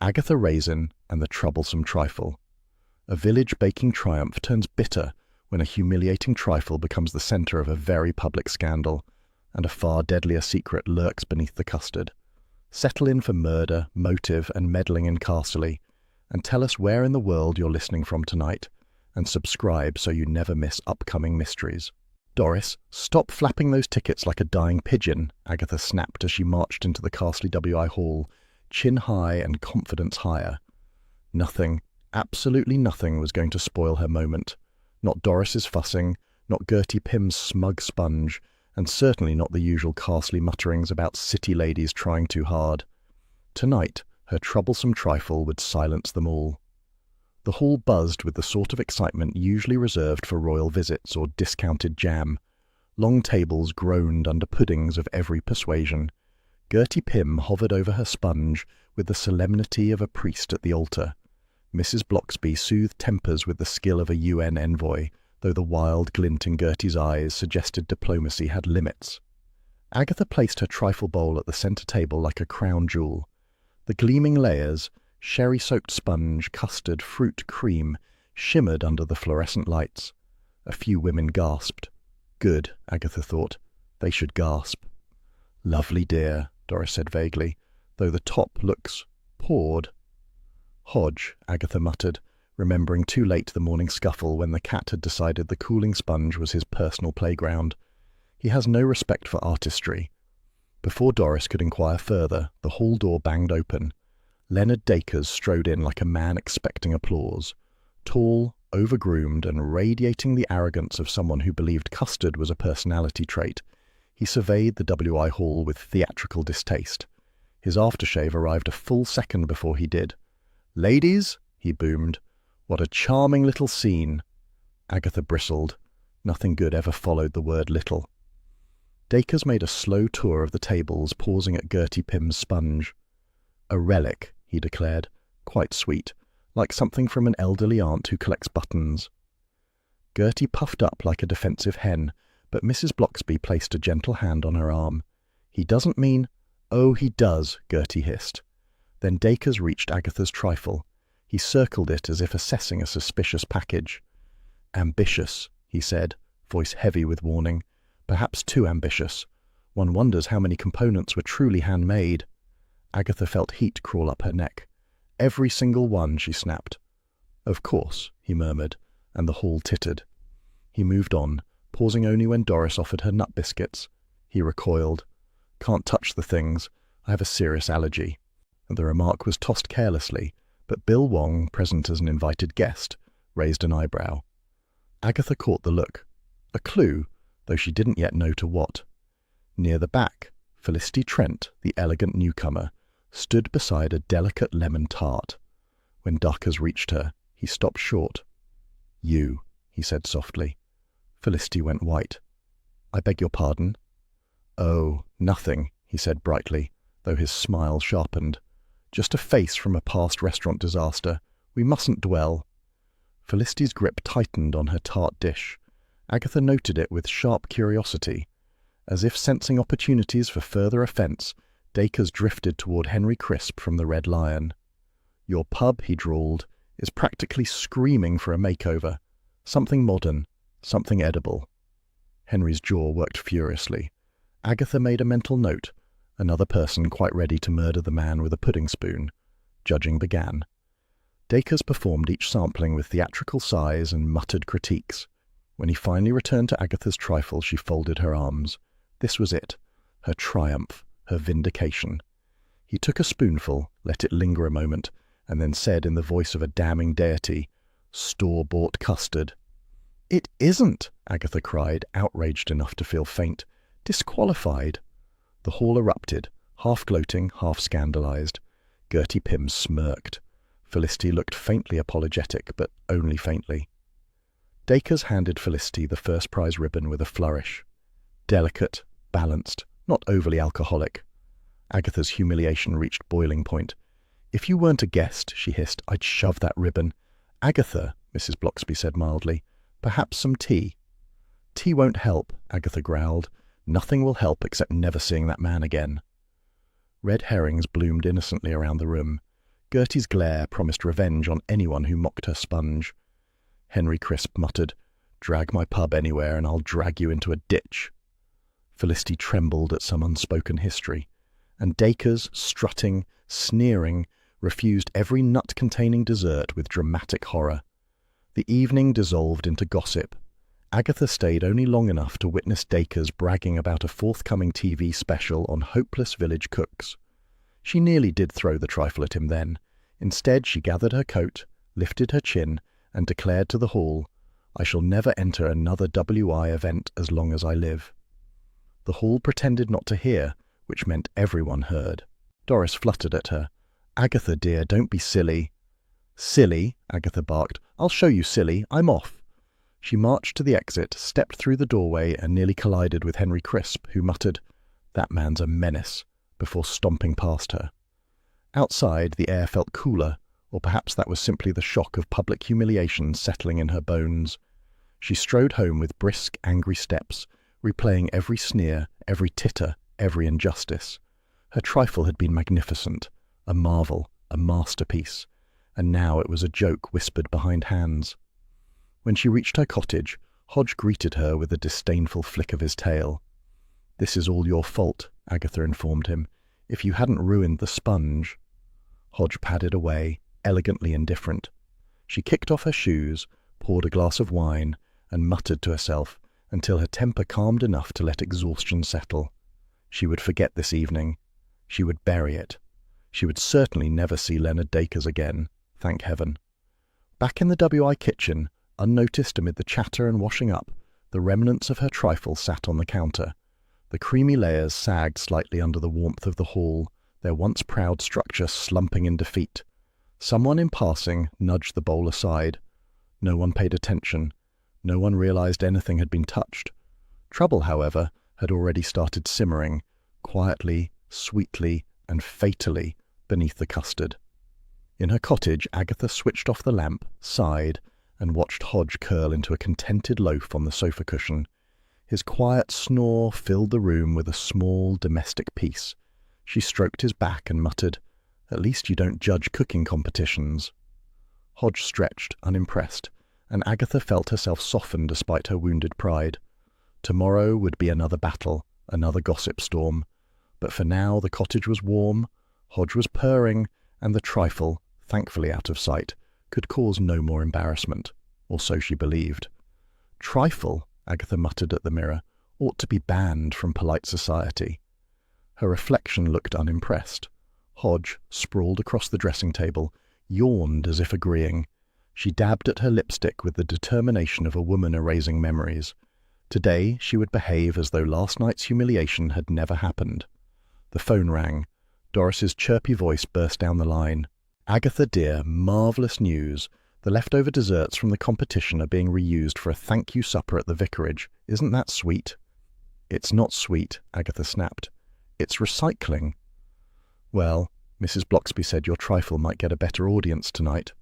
Agatha, Raisin, and the Troublesome Trifle. A village baking triumph turns bitter when a humiliating trifle becomes the centre of a very public scandal, and a far deadlier secret lurks beneath the custard. Settle in for murder, motive, and meddling in Castle, and tell us where in the world you're listening from tonight, and subscribe so you never miss upcoming mysteries. Doris, stop flapping those tickets like a dying pigeon, Agatha snapped as she marched into the Castle WI hall, chin high and confidence higher. Nothing, absolutely nothing, was going to spoil her moment. Not Doris's fussing, not Gertie Pym's smug sponge, and certainly not the usual Castle mutterings about city ladies trying too hard. Tonight, her troublesome trifle would silence them all. The hall buzzed with the sort of excitement usually reserved for royal visits or discounted jam. Long tables groaned under puddings of every persuasion. Gertie Pym hovered over her sponge with the solemnity of a priest at the altar. Mrs. Blocksby soothed tempers with the skill of a UN envoy, though the wild glint in Gertie's eyes suggested diplomacy had limits. Agatha placed her trifle bowl at the centre table like a crown jewel. The gleaming layers, sherry-soaked sponge, custard, fruit, cream, shimmered under the fluorescent lights. A few women gasped. Good, Agatha thought. They should gasp. Lovely dear, Doris said vaguely, though the top looks poured. Hodge, Agatha muttered, remembering too late the morning scuffle when the cat had decided the cooling sponge was his personal playground. He has no respect for artistry. Before Doris could inquire further, the hall door banged open. Leonard Dacres strode in like a man expecting applause. Tall, overgroomed, and radiating the arrogance of someone who believed custard was a personality trait, he surveyed the WI hall with theatrical distaste. His aftershave arrived a full second before he did. "Ladies," he boomed, "what a charming little scene." Agatha bristled. Nothing good ever followed the word little. Dacres made a slow tour of the tables, pausing at Gertie Pym's sponge. "A relic," he declared, "quite sweet, like something from an elderly aunt who collects buttons." Gertie puffed up like a defensive hen, but Mrs. Blocksby placed a gentle hand on her arm. "He doesn't mean—" "Oh, he does," Gertie hissed. Then Dacres reached Agatha's trifle. He circled it as if assessing a suspicious package. "Ambitious," he said, voice heavy with warning. "Perhaps too ambitious. One wonders how many components were truly handmade." Agatha felt heat crawl up her neck. "Every single one," she snapped. "Of course," he murmured, and the hall tittered. He moved on, pausing only when Doris offered her nut biscuits. He recoiled. "Can't touch the things. I have a serious allergy." The remark was tossed carelessly, but Bill Wong, present as an invited guest, raised an eyebrow. Agatha caught the look. A clue, though she didn't yet know to what. Near the back, Felicity Trent, the elegant newcomer, stood beside a delicate lemon tart. When Dacres reached her, he stopped short. "You," he said softly. Felicity went white. "I beg your pardon?" "Oh, nothing," he said brightly, though his smile sharpened. "Just a face from a past restaurant disaster. We mustn't dwell." Felicity's grip tightened on her tart dish. Agatha noted it with sharp curiosity. As if sensing opportunities for further offence, Dacres drifted toward Henry Crisp from the Red Lion. "Your pub," he drawled, "is practically screaming for a makeover. Something modern, something edible." Henry's jaw worked furiously. Agatha made a mental note. Another person quite ready to murder the man with a pudding spoon. Judging began. Dacres performed each sampling with theatrical sighs and muttered critiques. When he finally returned to Agatha's trifle, she folded her arms. This was it. Her triumph. Her vindication. He took a spoonful, let it linger a moment, and then said in the voice of a damning deity, "Store-bought custard." "It isn't!" Agatha cried, outraged enough to feel faint. "Disqualified!" The hall erupted, half gloating, half scandalized. Gertie Pym smirked. Felicity looked faintly apologetic, but only faintly. Dacres handed Felicity the first prize ribbon with a flourish. Delicate, balanced, not overly alcoholic. Agatha's humiliation reached boiling point. "If you weren't a guest," she hissed, "I'd shove that ribbon." "Agatha," Mrs. Blocksby said mildly, "perhaps some tea." "Tea won't help," Agatha growled. "Nothing will help except never seeing that man again." Red herrings bloomed innocently around the room. Gertie's glare promised revenge on anyone who mocked her sponge. Henry Crisp muttered, "Drag my pub anywhere and I'll drag you into a ditch." Felicity trembled at some unspoken history, and Dacres, strutting, sneering, refused every nut-containing dessert with dramatic horror. The evening dissolved into gossip. Agatha stayed only long enough to witness Dacres bragging about a forthcoming TV special on hopeless village cooks. She nearly did throw the trifle at him then. Instead, she gathered her coat, lifted her chin, and declared to the hall, "I shall never enter another WI event as long as I live." The hall pretended not to hear, which meant everyone heard. Doris fluttered at her. "Agatha, dear, don't be silly." "Silly?" Agatha barked. "I'll show you silly. I'm off." She marched to the exit, stepped through the doorway, and nearly collided with Henry Crisp, who muttered, "That man's a menace," before stomping past her. Outside, the air felt cooler, or perhaps that was simply the shock of public humiliation settling in her bones. She strode home with brisk, angry steps, replaying every sneer, every titter, every injustice. Her trifle had been magnificent, a marvel, a masterpiece, and now it was a joke whispered behind hands. When she reached her cottage, Hodge greeted her with a disdainful flick of his tail. "This is all your fault," Agatha informed him. "If you hadn't ruined the sponge—" Hodge padded away, elegantly indifferent. She kicked off her shoes, poured a glass of wine, and muttered to herself until her temper calmed enough to let exhaustion settle. She would forget this evening. She would bury it. She would certainly never see Leonard Dacres again, thank heaven. Back in the WI kitchen, unnoticed amid the chatter and washing up, the remnants of her trifle sat on the counter. The creamy layers sagged slightly under the warmth of the hall, their once proud structure slumping in defeat. Someone in passing nudged the bowl aside. No one paid attention. No one realized anything had been touched. Trouble, however, had already started simmering, quietly, sweetly, and fatally, beneath the custard. In her cottage, Agatha switched off the lamp, sighed, and watched Hodge curl into a contented loaf on the sofa cushion. His quiet snore filled the room with a small domestic peace. She stroked his back and muttered, "At least you don't judge cooking competitions." Hodge stretched, unimpressed, and Agatha felt herself soften despite her wounded pride. Tomorrow would be another battle, another gossip storm. But for now the cottage was warm, Hodge was purring, and the trifle, thankfully out of sight, could cause no more embarrassment, or so she believed. Trifle, Agatha muttered at the mirror, ought to be banned from polite society. Her reflection looked unimpressed. Hodge, sprawled across the dressing table, yawned as if agreeing. She dabbed at her lipstick with the determination of a woman erasing memories. Today she would behave as though last night's humiliation had never happened. The phone rang. Doris's chirpy voice burst down the line. "Agatha, dear, marvellous news. The leftover desserts from the competition are being reused for a thank-you supper at the vicarage. Isn't that sweet?" "It's not sweet," Agatha snapped. "It's recycling." "Well, Mrs. Blocksby said your trifle might get a better audience tonight."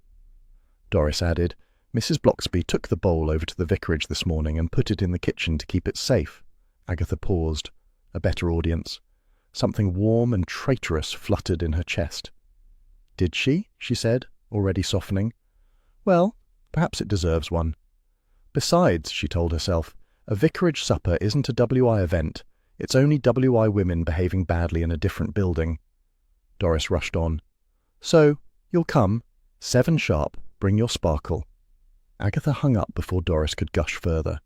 Doris added, "Mrs. Blocksby took the bowl over to the vicarage this morning and put it in the kitchen to keep it safe." Agatha paused. A better audience. Something warm and traitorous fluttered in her chest. "Did she?" she said, already softening. "Well, perhaps it deserves one." "Besides," she told herself, "a vicarage supper isn't a WI event. It's only WI women behaving badly in a different building." Doris rushed on. "So, you'll come? 7 sharp. Bring your sparkle." Agatha hung up before Doris could gush further.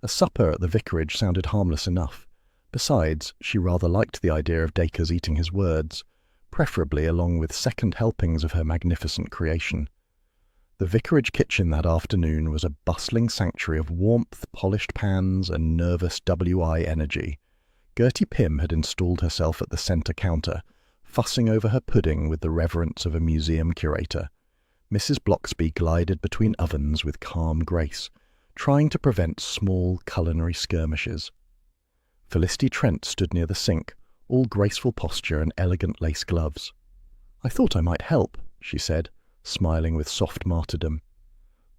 A supper at the vicarage sounded harmless enough. Besides, she rather liked the idea of Dacres eating his words, preferably along with second helpings of her magnificent creation. The vicarage kitchen that afternoon was a bustling sanctuary of warmth, polished pans, and nervous WI energy. Gertie Pym had installed herself at the centre counter, fussing over her pudding with the reverence of a museum curator. Mrs. Blocksby glided between ovens with calm grace, trying to prevent small culinary skirmishes. Felicity Trent stood near the sink, all graceful posture and elegant lace gloves. "I thought I might help," she said, smiling with soft martyrdom.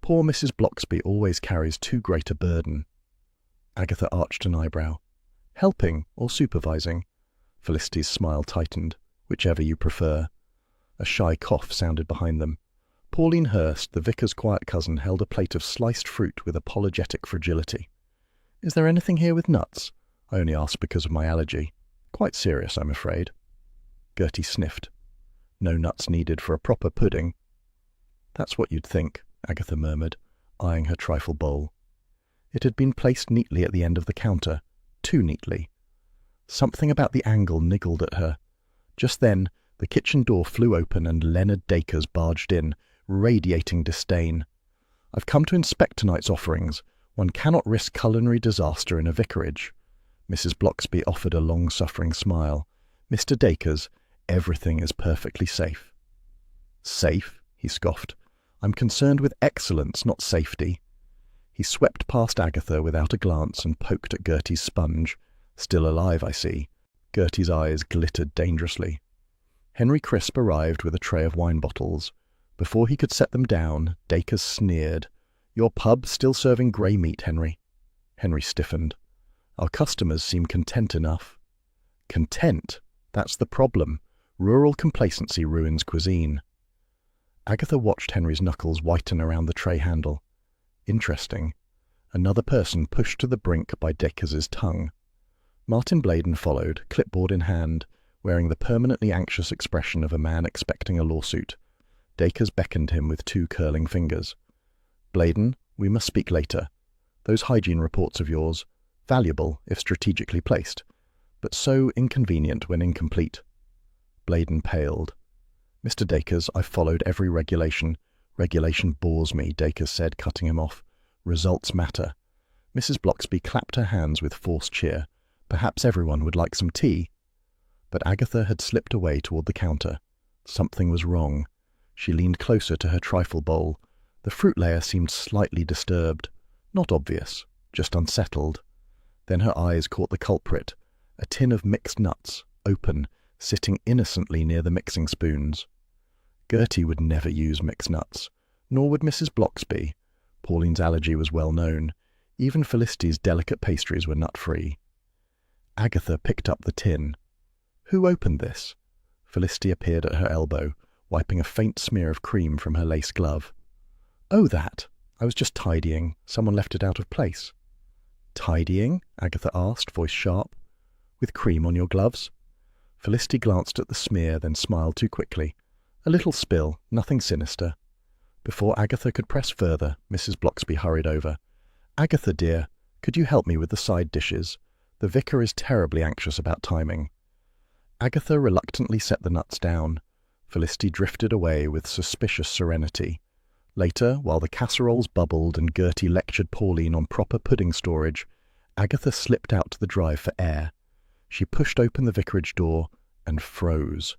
"Poor Mrs. Blocksby always carries too great a burden." Agatha arched an eyebrow. "Helping or supervising?" Felicity's smile tightened. "Whichever you prefer." A shy cough sounded behind them. Pauline Hurst, the vicar's quiet cousin, held a plate of sliced fruit with apologetic fragility. "Is there anything here with nuts? I only ask because of my allergy. Quite serious, I'm afraid." Gertie sniffed. "No nuts needed for a proper pudding." "That's what you'd think," Agatha murmured, eyeing her trifle bowl. It had been placed neatly at the end of the counter, too neatly. Something about the angle niggled at her. Just then, the kitchen door flew open and Leonard Dacres barged in, radiating disdain. "I've come to inspect tonight's offerings. One cannot risk culinary disaster in a vicarage." Mrs. Blocksby offered a long-suffering smile. "Mr. Dacres, everything is perfectly safe." "Safe?" he scoffed. "I'm concerned with excellence, not safety." He swept past Agatha without a glance and poked at Gertie's sponge. "Still alive, I see." Gertie's eyes glittered dangerously. Henry Crisp arrived with a tray of wine bottles. Before he could set them down, Dacres sneered. "Your pub still serving grey meat, Henry?" Henry stiffened. "Our customers seem content enough." "Content? That's the problem. Rural complacency ruins cuisine." Agatha watched Henry's knuckles whiten around the tray handle. Interesting. Another person pushed to the brink by Dacres's tongue. Martin Bladen followed, clipboard in hand, wearing the permanently anxious expression of a man expecting a lawsuit. Dacres beckoned him with two curling fingers. "Bladen, we must speak later. Those hygiene reports of yours, valuable if strategically placed, but so inconvenient when incomplete." Bladen paled. "Mr. Dacres, I've followed every regulation." "Regulation bores me," Dacres said, cutting him off. "Results matter." Mrs. Blocksby clapped her hands with forced cheer. Perhaps everyone would like some tea. But Agatha had slipped away toward the counter. Something was wrong. She leaned closer to her trifle bowl. The fruit layer seemed slightly disturbed. Not obvious, just unsettled. Then her eyes caught the culprit, a tin of mixed nuts, open, sitting innocently near the mixing spoons. Gertie would never use mixed nuts, nor would Mrs. Blocksby. Pauline's allergy was well known. Even Felicity's delicate pastries were nut-free. Agatha picked up the tin. "Who opened this?" Felicity appeared at her elbow, wiping a faint smear of cream from her lace glove. "Oh, that! I was just tidying. Someone left it out of place." "Tidying?" Agatha asked, voice sharp. "With cream on your gloves?" Felicity glanced at the smear, then smiled too quickly. "A little spill, nothing sinister." Before Agatha could press further, Mrs. Blocksby hurried over. "Agatha, dear, could you help me with the side dishes? The vicar is terribly anxious about timing." Agatha reluctantly set the nuts down. Felicity drifted away with suspicious serenity. Later, while the casseroles bubbled and Gertie lectured Pauline on proper pudding storage, Agatha slipped out to the drive for air. She pushed open the vicarage door and froze.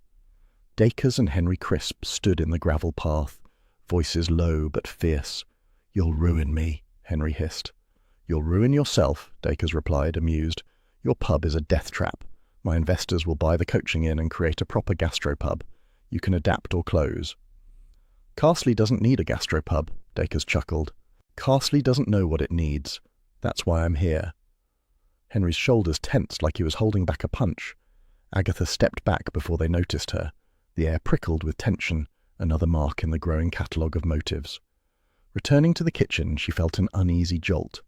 Dacres and Henry Crisp stood in the gravel path, voices low but fierce. "You'll ruin me," Henry hissed. "You'll ruin yourself," Dacres replied, amused. "Your pub is a death trap. My investors will buy the coaching in and create a proper gastropub. You can adapt or close." "Carsley doesn't need a gastropub," Dacres chuckled. "Carsley doesn't know what it needs. That's why I'm here." Henry's shoulders tensed like he was holding back a punch. Agatha stepped back before they noticed her. The air prickled with tension, another mark in the growing catalogue of motives. Returning to the kitchen, she felt an uneasy jolt.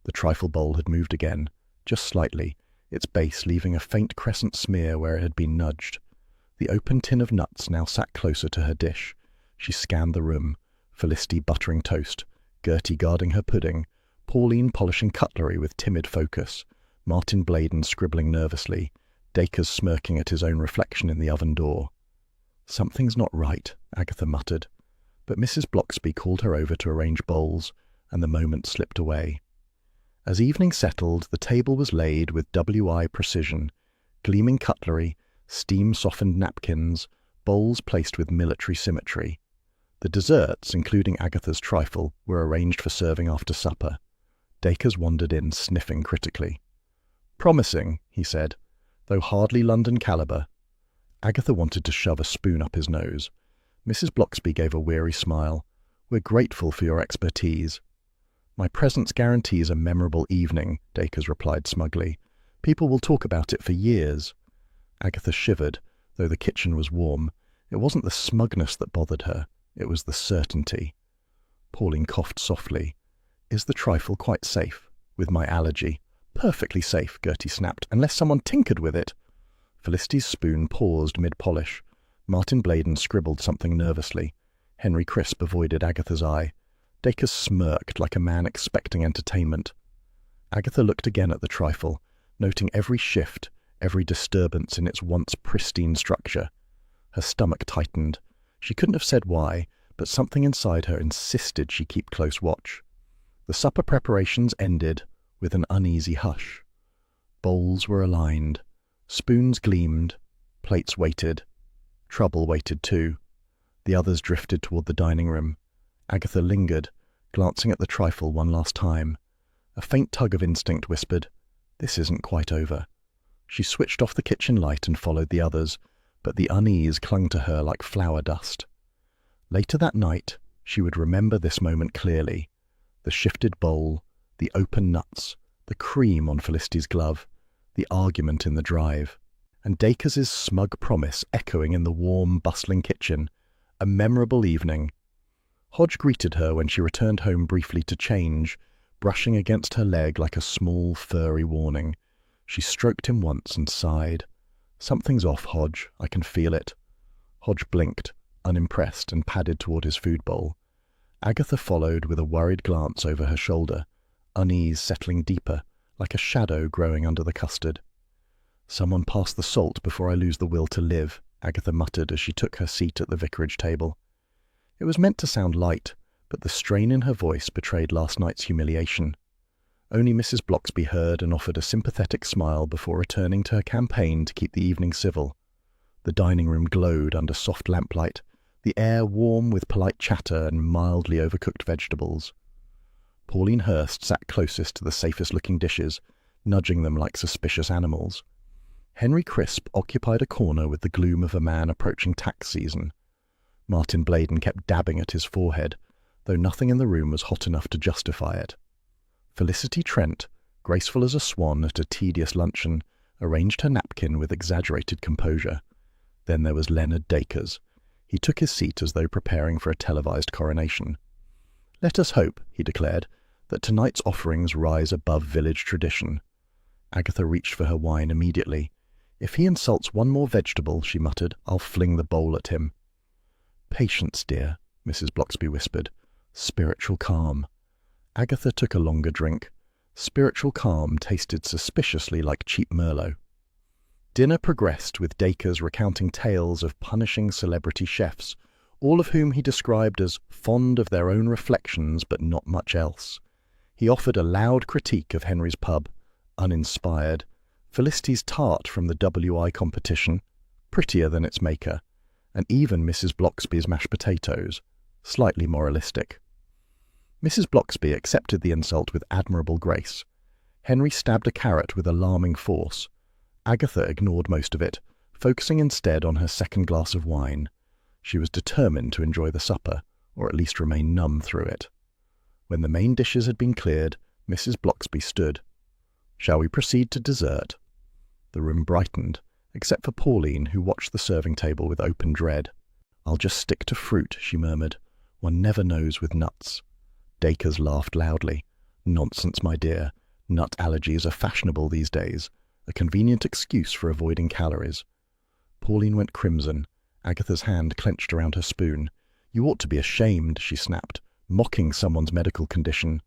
The trifle bowl had moved again, just slightly, its base leaving a faint crescent smear where it had been nudged. The open tin of nuts now sat closer to her dish. She scanned the room, Felicity buttering toast, Gertie guarding her pudding, Pauline polishing cutlery with timid focus, Martin Bladen scribbling nervously, Dacres smirking at his own reflection in the oven door. "Something's not right," Agatha muttered, but Mrs. Blocksby called her over to arrange bowls, and the moment slipped away. As evening settled, the table was laid with WI precision, gleaming cutlery, steam-softened napkins, bowls placed with military symmetry. The desserts, including Agatha's trifle, were arranged for serving after supper. Dacres wandered in, sniffing critically. "Promising," he said, "though hardly London calibre." Agatha wanted to shove a spoon up his nose. Mrs. Blocksby gave a weary smile. "We're grateful for your expertise." "My presence guarantees a memorable evening," Dacres replied smugly. "People will talk about it for years." Agatha shivered, though the kitchen was warm. It wasn't the smugness that bothered her, it was the certainty. Pauline coughed softly. "Is the trifle quite safe? With my allergy?" "Perfectly safe," Gertie snapped, "unless someone tinkered with it." Felicity's spoon paused mid-polish. Martin Bladen scribbled something nervously. Henry Crisp avoided Agatha's eye. Dacre smirked like a man expecting entertainment. Agatha looked again at the trifle, noting every shift, every disturbance in its once pristine structure. Her stomach tightened. She couldn't have said why, but something inside her insisted she keep close watch. The supper preparations ended with an uneasy hush. Bowls were aligned. Spoons gleamed. Plates waited. Trouble waited too. The others drifted toward the dining room. Agatha lingered, glancing at the trifle one last time. A faint tug of instinct whispered, "This isn't quite over." She switched off the kitchen light and followed the others, but the unease clung to her like flour dust. Later that night, she would remember this moment clearly. The shifted bowl, the open nuts, the cream on Felicity's glove, the argument in the drive, and Dacre's smug promise echoing in the warm, bustling kitchen. A memorable evening. Hodge greeted her when she returned home briefly to change, brushing against her leg like a small, furry warning. She stroked him once and sighed. "Something's off, Hodge. I can feel it." Hodge blinked, unimpressed, and padded toward his food bowl. Agatha followed with a worried glance over her shoulder, unease settling deeper, like a shadow growing under the custard. "Someone pass the salt before I lose the will to live," Agatha muttered as she took her seat at the vicarage table. It was meant to sound light, but the strain in her voice betrayed last night's humiliation. Only Mrs. Blocksby heard and offered a sympathetic smile before returning to her campaign to keep the evening civil. The dining room glowed under soft lamplight, the air warm with polite chatter and mildly overcooked vegetables. Pauline Hurst sat closest to the safest-looking dishes, nudging them like suspicious animals. Henry Crisp occupied a corner with the gloom of a man approaching tax season. Martin Bladen kept dabbing at his forehead, though nothing in the room was hot enough to justify it. Felicity Trent, graceful as a swan at a tedious luncheon, arranged her napkin with exaggerated composure. Then there was Leonard Dacres. He took his seat as though preparing for a televised coronation. "Let us hope," he declared, "that tonight's offerings rise above village tradition." Agatha reached for her wine immediately. "If he insults one more vegetable," she muttered, "I'll fling the bowl at him." "Patience, dear," Mrs. Blocksby whispered. "Spiritual calm." Agatha took a longer drink. Spiritual calm tasted suspiciously like cheap Merlot. Dinner progressed with Dacres recounting tales of punishing celebrity chefs, all of whom he described as fond of their own reflections but not much else. He offered a loud critique of Henry's pub, uninspired, Felicity's tart from the WI competition, prettier than its maker, and even Mrs. Blocksby's mashed potatoes, slightly moralistic. Mrs. Blocksby accepted the insult with admirable grace. Henry stabbed a carrot with alarming force. Agatha ignored most of it, focusing instead on her second glass of wine. She was determined to enjoy the supper, or at least remain numb through it. When the main dishes had been cleared, Mrs. Blocksby stood. "Shall we proceed to dessert?" The room brightened, except for Pauline, who watched the serving table with open dread. "I'll just stick to fruit," she murmured. "One never knows with nuts." Dacres laughed loudly. "Nonsense, my dear. Nut allergies are fashionable these days, a convenient excuse for avoiding calories." Pauline went crimson. Agatha's hand clenched around her spoon. "You ought to be ashamed," she snapped, "mocking someone's medical condition."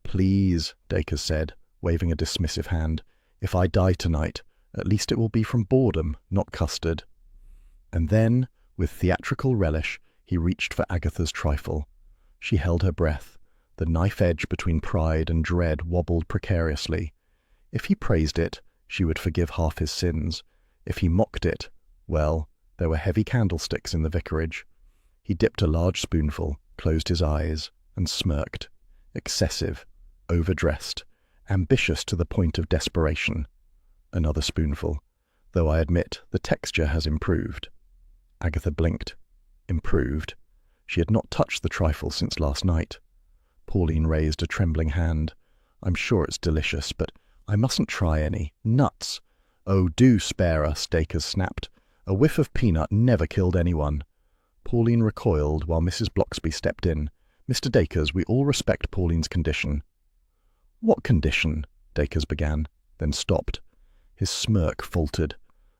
"Please," Dacres said, waving a dismissive hand. "If I die tonight, at least it will be from boredom, not custard." And then, with theatrical relish, he reached for Agatha's trifle. She held her breath. The knife edge between pride and dread wobbled precariously. If he praised it, she would forgive half his sins. If he mocked it, well, there were heavy candlesticks in the vicarage. He dipped a large spoonful, closed his eyes, and smirked. Excessive, overdressed, ambitious to the point of desperation. Another spoonful. "Though I admit the texture has improved." Agatha blinked. Improved? She had not touched the trifle since last night. Pauline raised a trembling hand. "I'm sure it's delicious, but I mustn't try any. Nuts!" "Oh, do spare us," Dacres snapped. A whiff of peanut never killed anyone. Pauline recoiled while Mrs. Bloxby stepped in. "Mr. Dacres, we all respect Pauline's condition." "What condition?" Dacres began, then stopped. His smirk faltered.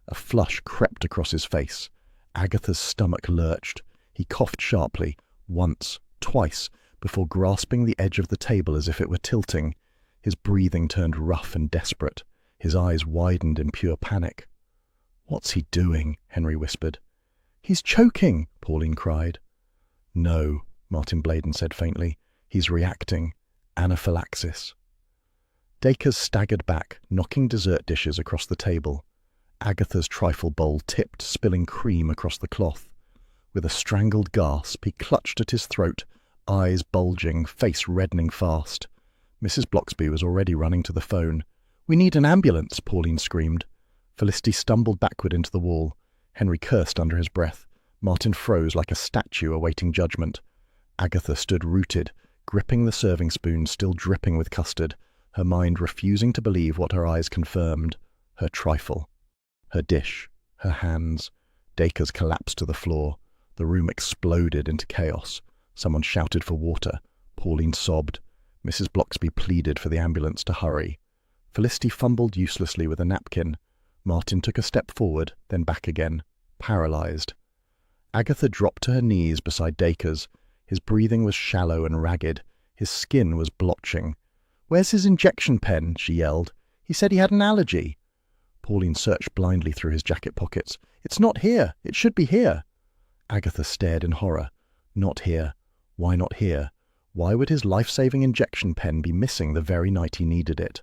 A flush crept across his face. Agatha's stomach lurched. He coughed sharply, once, twice, before grasping the edge of the table as if it were tilting. His breathing turned rough and desperate. His eyes widened in pure panic. "What's he doing?" Henry whispered. "He's choking!" Pauline cried. "No," Martin Bladen said faintly. "He's reacting. Anaphylaxis." Dacres staggered back, knocking dessert dishes across the table. Agatha's trifle bowl tipped, spilling cream across the cloth. With a strangled gasp, he clutched at his throat, eyes bulging, face reddening fast. Mrs. Bloxby was already running to the phone. "We need an ambulance!" Pauline screamed. Felicity stumbled backward into the wall. Henry cursed under his breath. Martin froze like a statue awaiting judgment. Agatha stood rooted, gripping the serving spoon still dripping with custard, her mind refusing to believe what her eyes confirmed. Her trifle. Her dish. Her hands. Dacres collapsed to the floor. The room exploded into chaos. Someone shouted for water. Pauline sobbed. Mrs. Bloxby pleaded for the ambulance to hurry. Felicity fumbled uselessly with a napkin. Martin took a step forward, then back again, paralyzed. Agatha dropped to her knees beside Dacres. His breathing was shallow and ragged. His skin was blotching. "Where's his injection pen?" she yelled. "He said he had an allergy." Pauline searched blindly through his jacket pockets. "It's not here. It should be here." Agatha stared in horror. Not here. Why not here? Why would his life-saving injection pen be missing the very night he needed it?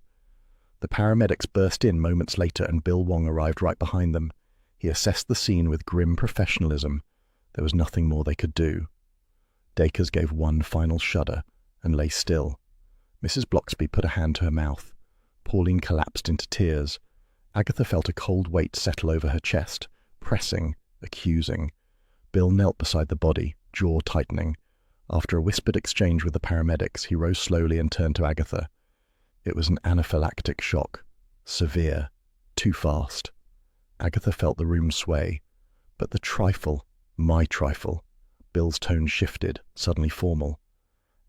The paramedics burst in moments later and Bill Wong arrived right behind them. He assessed the scene with grim professionalism. There was nothing more they could do. Dacres gave one final shudder and lay still. Mrs. Bloxby put a hand to her mouth. Pauline collapsed into tears. Agatha felt a cold weight settle over her chest, pressing, accusing. Bill knelt beside the body, jaw tightening. After a whispered exchange with the paramedics, he rose slowly and turned to Agatha. It was an anaphylactic shock. Severe. Too fast. Agatha felt the room sway. But the trifle, my trifle. Bill's tone shifted, suddenly formal.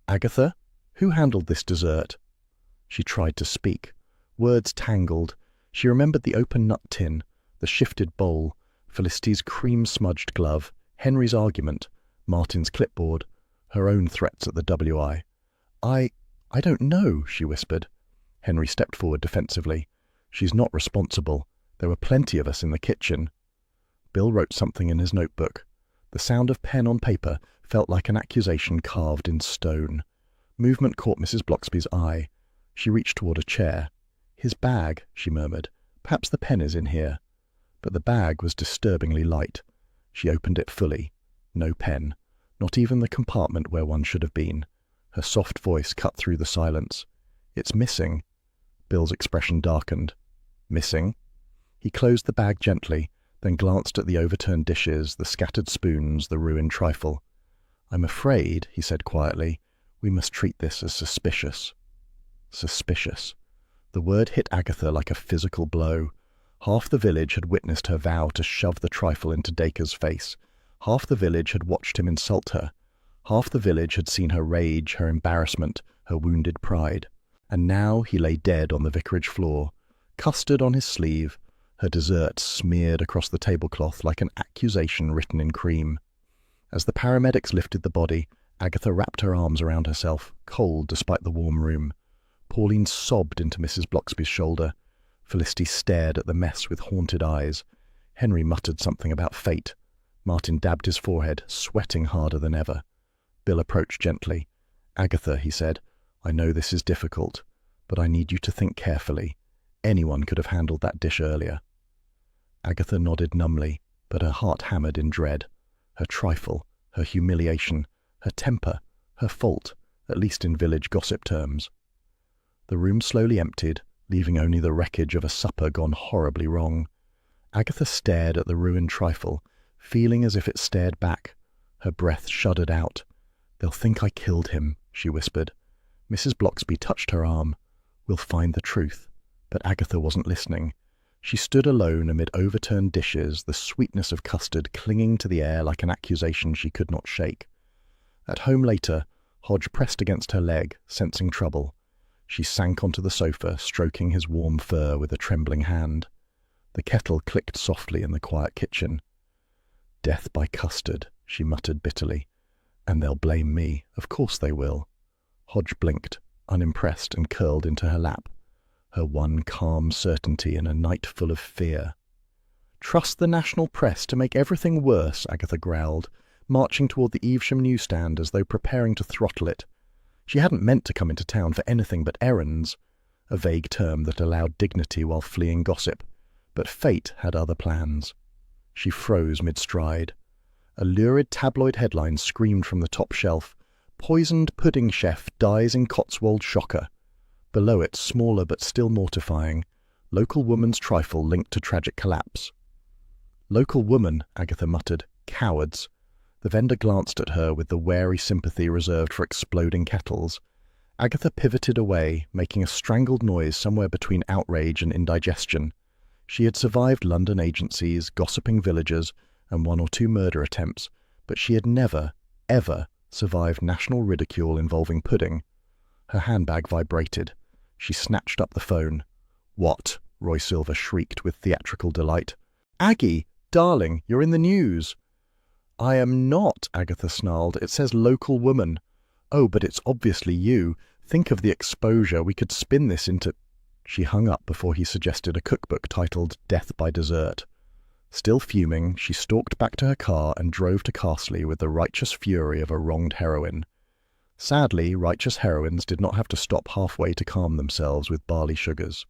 "Agatha, who handled this dessert?" She tried to speak. Words tangled. She remembered the open nut tin, the shifted bowl, Felicity's cream-smudged glove, Henry's argument, Martin's clipboard, her own threats at the WI. I don't know," she whispered. Henry stepped forward defensively. "She's not responsible. There were plenty of us in the kitchen." Bill wrote something in his notebook. The sound of pen on paper felt like an accusation carved in stone. Movement caught Mrs. Bloxby's eye. She reached toward a chair. "His bag," she murmured. "Perhaps the pen is in here." But the bag was disturbingly light. She opened it fully. No pen. Not even the compartment where one should have been. Her soft voice cut through the silence. "It's missing." Bill's expression darkened. "Missing?" He closed the bag gently, then glanced at the overturned dishes, the scattered spoons, the ruined trifle. "I'm afraid," he said quietly, "we must treat this as suspicious." Suspicious. The word hit Agatha like a physical blow. Half the village had witnessed her vow to shove the trifle into Dacres' face. Half the village had watched him insult her. Half the village had seen her rage, her embarrassment, her wounded pride. And now he lay dead on the vicarage floor, custard on his sleeve, her dessert smeared across the tablecloth like an accusation written in cream. As the paramedics lifted the body, Agatha wrapped her arms around herself, cold despite the warm room. Pauline sobbed into Mrs. Bloxby's shoulder. Felicity stared at the mess with haunted eyes. Henry muttered something about fate. Martin dabbed his forehead, sweating harder than ever. Bill approached gently. "Agatha," he said, "I know this is difficult, but I need you to think carefully. Anyone could have handled that dish earlier." Agatha nodded numbly, but her heart hammered in dread. Her trifle, her humiliation, her temper, her fault, at least in village gossip terms. The room slowly emptied, leaving only the wreckage of a supper gone horribly wrong. Agatha stared at the ruined trifle, feeling as if it stared back. Her breath shuddered out. "They'll think I killed him," she whispered. Mrs. Bloxby touched her arm. "We'll find the truth." But Agatha wasn't listening. She stood alone amid overturned dishes, the sweetness of custard clinging to the air like an accusation she could not shake. At home later, Hodge pressed against her leg, sensing trouble. She sank onto the sofa, stroking his warm fur with a trembling hand. The kettle clicked softly in the quiet kitchen. "Death by custard," she muttered bitterly. "And they'll blame me. Of course they will." Hodge blinked, unimpressed, and curled into her lap, her one calm certainty in a night full of fear. "Trust the national press to make everything worse," Agatha growled, marching toward the Evesham newsstand as though preparing to throttle it. She hadn't meant to come into town for anything but errands, a vague term that allowed dignity while fleeing gossip, but fate had other plans. She froze mid-stride. A lurid tabloid headline screamed from the top shelf, "Poisoned pudding chef dies in Cotswold shocker." Below it, smaller but still mortifying, "Local woman's trifle linked to tragic collapse." "Local woman," Agatha muttered. "Cowards." The vendor glanced at her with the wary sympathy reserved for exploding kettles. Agatha pivoted away, making a strangled noise somewhere between outrage and indigestion. She had survived London agencies, gossiping villagers, and 1 or 2 murder attempts, but she had never, ever survived national ridicule involving pudding. Her handbag vibrated. She snatched up the phone. "What?" Roy Silver shrieked with theatrical delight. "Aggie, darling, you're in the news." "I am not," Agatha snarled. "It says local woman." "Oh, but it's obviously you. Think of the exposure. We could spin this into—" She hung up before he suggested a cookbook titled Death by Dessert. Still fuming, she stalked back to her car and drove to Carsley with the righteous fury of a wronged heroine. Sadly, righteous heroines did not have to stop halfway to calm themselves with barley sugars.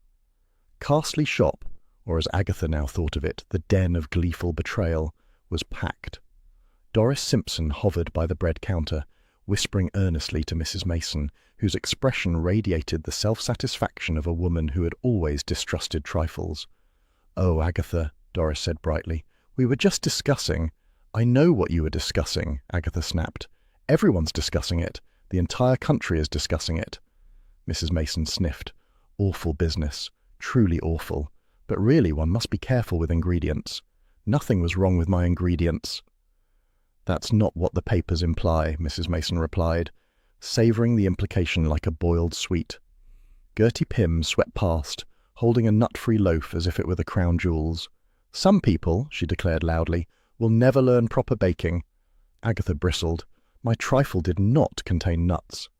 Carsley shop, or as Agatha now thought of it, the den of gleeful betrayal, was packed. Doris Simpson hovered by the bread counter, whispering earnestly to Mrs. Mason, whose expression radiated the self-satisfaction of a woman who had always distrusted trifles. "Oh, Agatha," Doris said brightly, "we were just discussing—" "I know what you were discussing," Agatha snapped. "Everyone's discussing it. The entire country is discussing it." Mrs. Mason sniffed. "Awful business. Truly awful. But really one must be careful with ingredients. Nothing was wrong with my ingredients." "That's not what the papers imply," Mrs. Mason replied, savouring the implication like a boiled sweet. Gertie Pym swept past, holding a nut-free loaf as if it were the crown jewels. "Some people," she declared loudly, "will never learn proper baking." Agatha bristled. "My trifle did not contain nuts."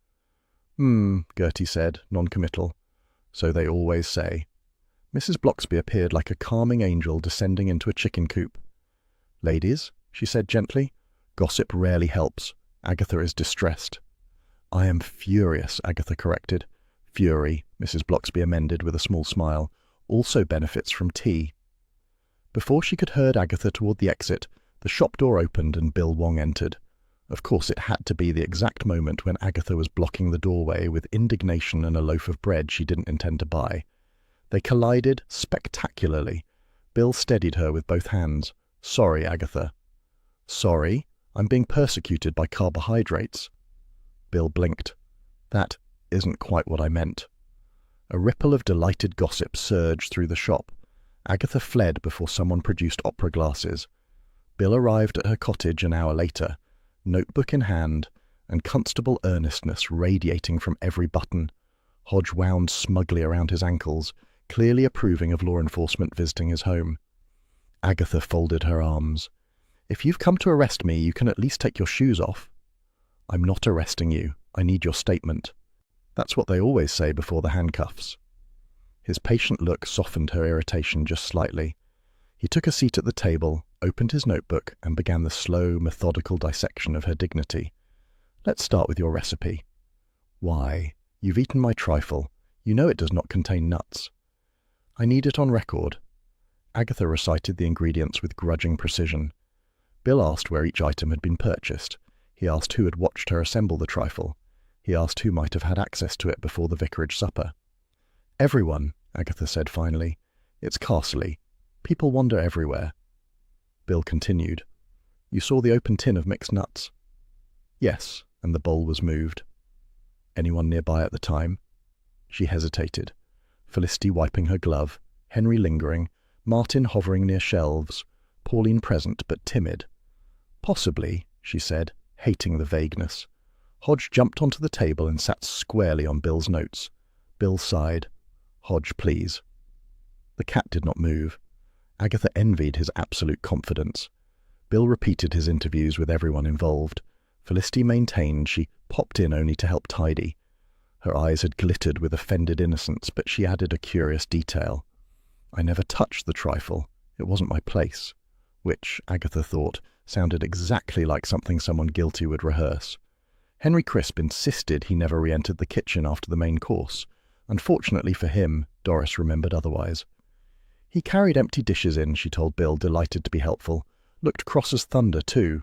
Gertie said, non-committal. "So they always say." Mrs. Blocksby appeared like a calming angel descending into a chicken coop. "Ladies," she said gently, "gossip rarely helps. Agatha is distressed." "I am furious," Agatha corrected. "Fury," Mrs. Blocksby amended with a small smile, "also benefits from tea." Before she could herd Agatha toward the exit, the shop door opened and Bill Wong entered. Of course it had to be the exact moment when Agatha was blocking the doorway with indignation and a loaf of bread she didn't intend to buy. They collided spectacularly. Bill steadied her with both hands. "Sorry, Agatha." "Sorry? I'm being persecuted by carbohydrates." Bill blinked. "That isn't quite what I meant." A ripple of delighted gossip surged through the shop. Agatha fled before someone produced opera glasses. Bill arrived at her cottage an hour later, notebook in hand, and constable earnestness radiating from every button. Hodge wound smugly around his ankles, clearly approving of law enforcement visiting his home. Agatha folded her arms. "If you've come to arrest me, you can at least take your shoes off." "I'm not arresting you. I need your statement." "That's what they always say before the handcuffs." His patient look softened her irritation just slightly. He took a seat at the table, opened his notebook, and began the slow, methodical dissection of her dignity. "Let's start with your recipe." "Why? You've eaten my trifle. You know it does not contain nuts." "I need it on record." Agatha recited the ingredients with grudging precision. Bill asked where each item had been purchased. He asked who had watched her assemble the trifle. He asked who might have had access to it before the vicarage supper. "Everyone," Agatha said finally. "It's Carsley. People wander everywhere." Bill continued. "You saw the open tin of mixed nuts?" "Yes," and the bowl was moved. "Anyone nearby at the time?" She hesitated. Felicity wiping her glove, Henry lingering, Martin hovering near shelves, Pauline present but timid. "Possibly," she said, hating the vagueness. Hodge jumped onto the table and sat squarely on Bill's notes. Bill sighed. "Hodge, please." The cat did not move. Agatha envied his absolute confidence. Bill repeated his interviews with everyone involved. Felicity maintained she popped in only to help tidy. Her eyes had glittered with offended innocence, but she added a curious detail. "I never touched the trifle. It wasn't my place," which, Agatha thought, sounded exactly like something someone guilty would rehearse. Henry Crisp insisted he never re-entered the kitchen after the main course. Unfortunately for him, Doris remembered otherwise. "He carried empty dishes in," she told Bill, delighted to be helpful. "Looked cross as thunder, too."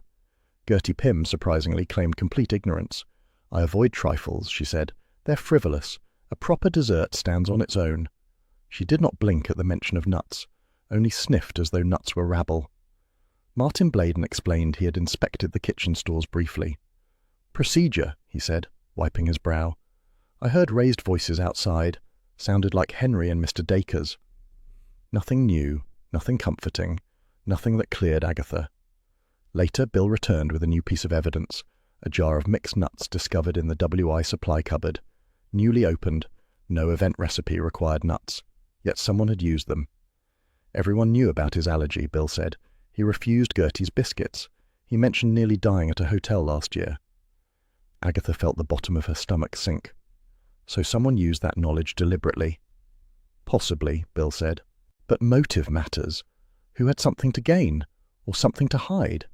Gertie Pym, surprisingly, claimed complete ignorance. "I avoid trifles," she said. "They're frivolous. A proper dessert stands on its own." She did not blink at the mention of nuts, only sniffed as though nuts were rabble. Martin Bladen explained he had inspected the kitchen stores briefly. "Procedure," he said, wiping his brow. "I heard raised voices outside. Sounded like Henry and Mr. Dacre's." Nothing new, nothing comforting, nothing that cleared Agatha. Later, Bill returned with a new piece of evidence, a jar of mixed nuts discovered in the WI supply cupboard. Newly opened, no event recipe required nuts, yet someone had used them. Everyone knew about his allergy, Bill said. He refused Gertie's biscuits. He mentioned nearly dying at a hotel last year. Agatha felt the bottom of her stomach sink. So someone used that knowledge deliberately. "Possibly," Bill said. "But motive matters. Who had something to gain, or something to hide?"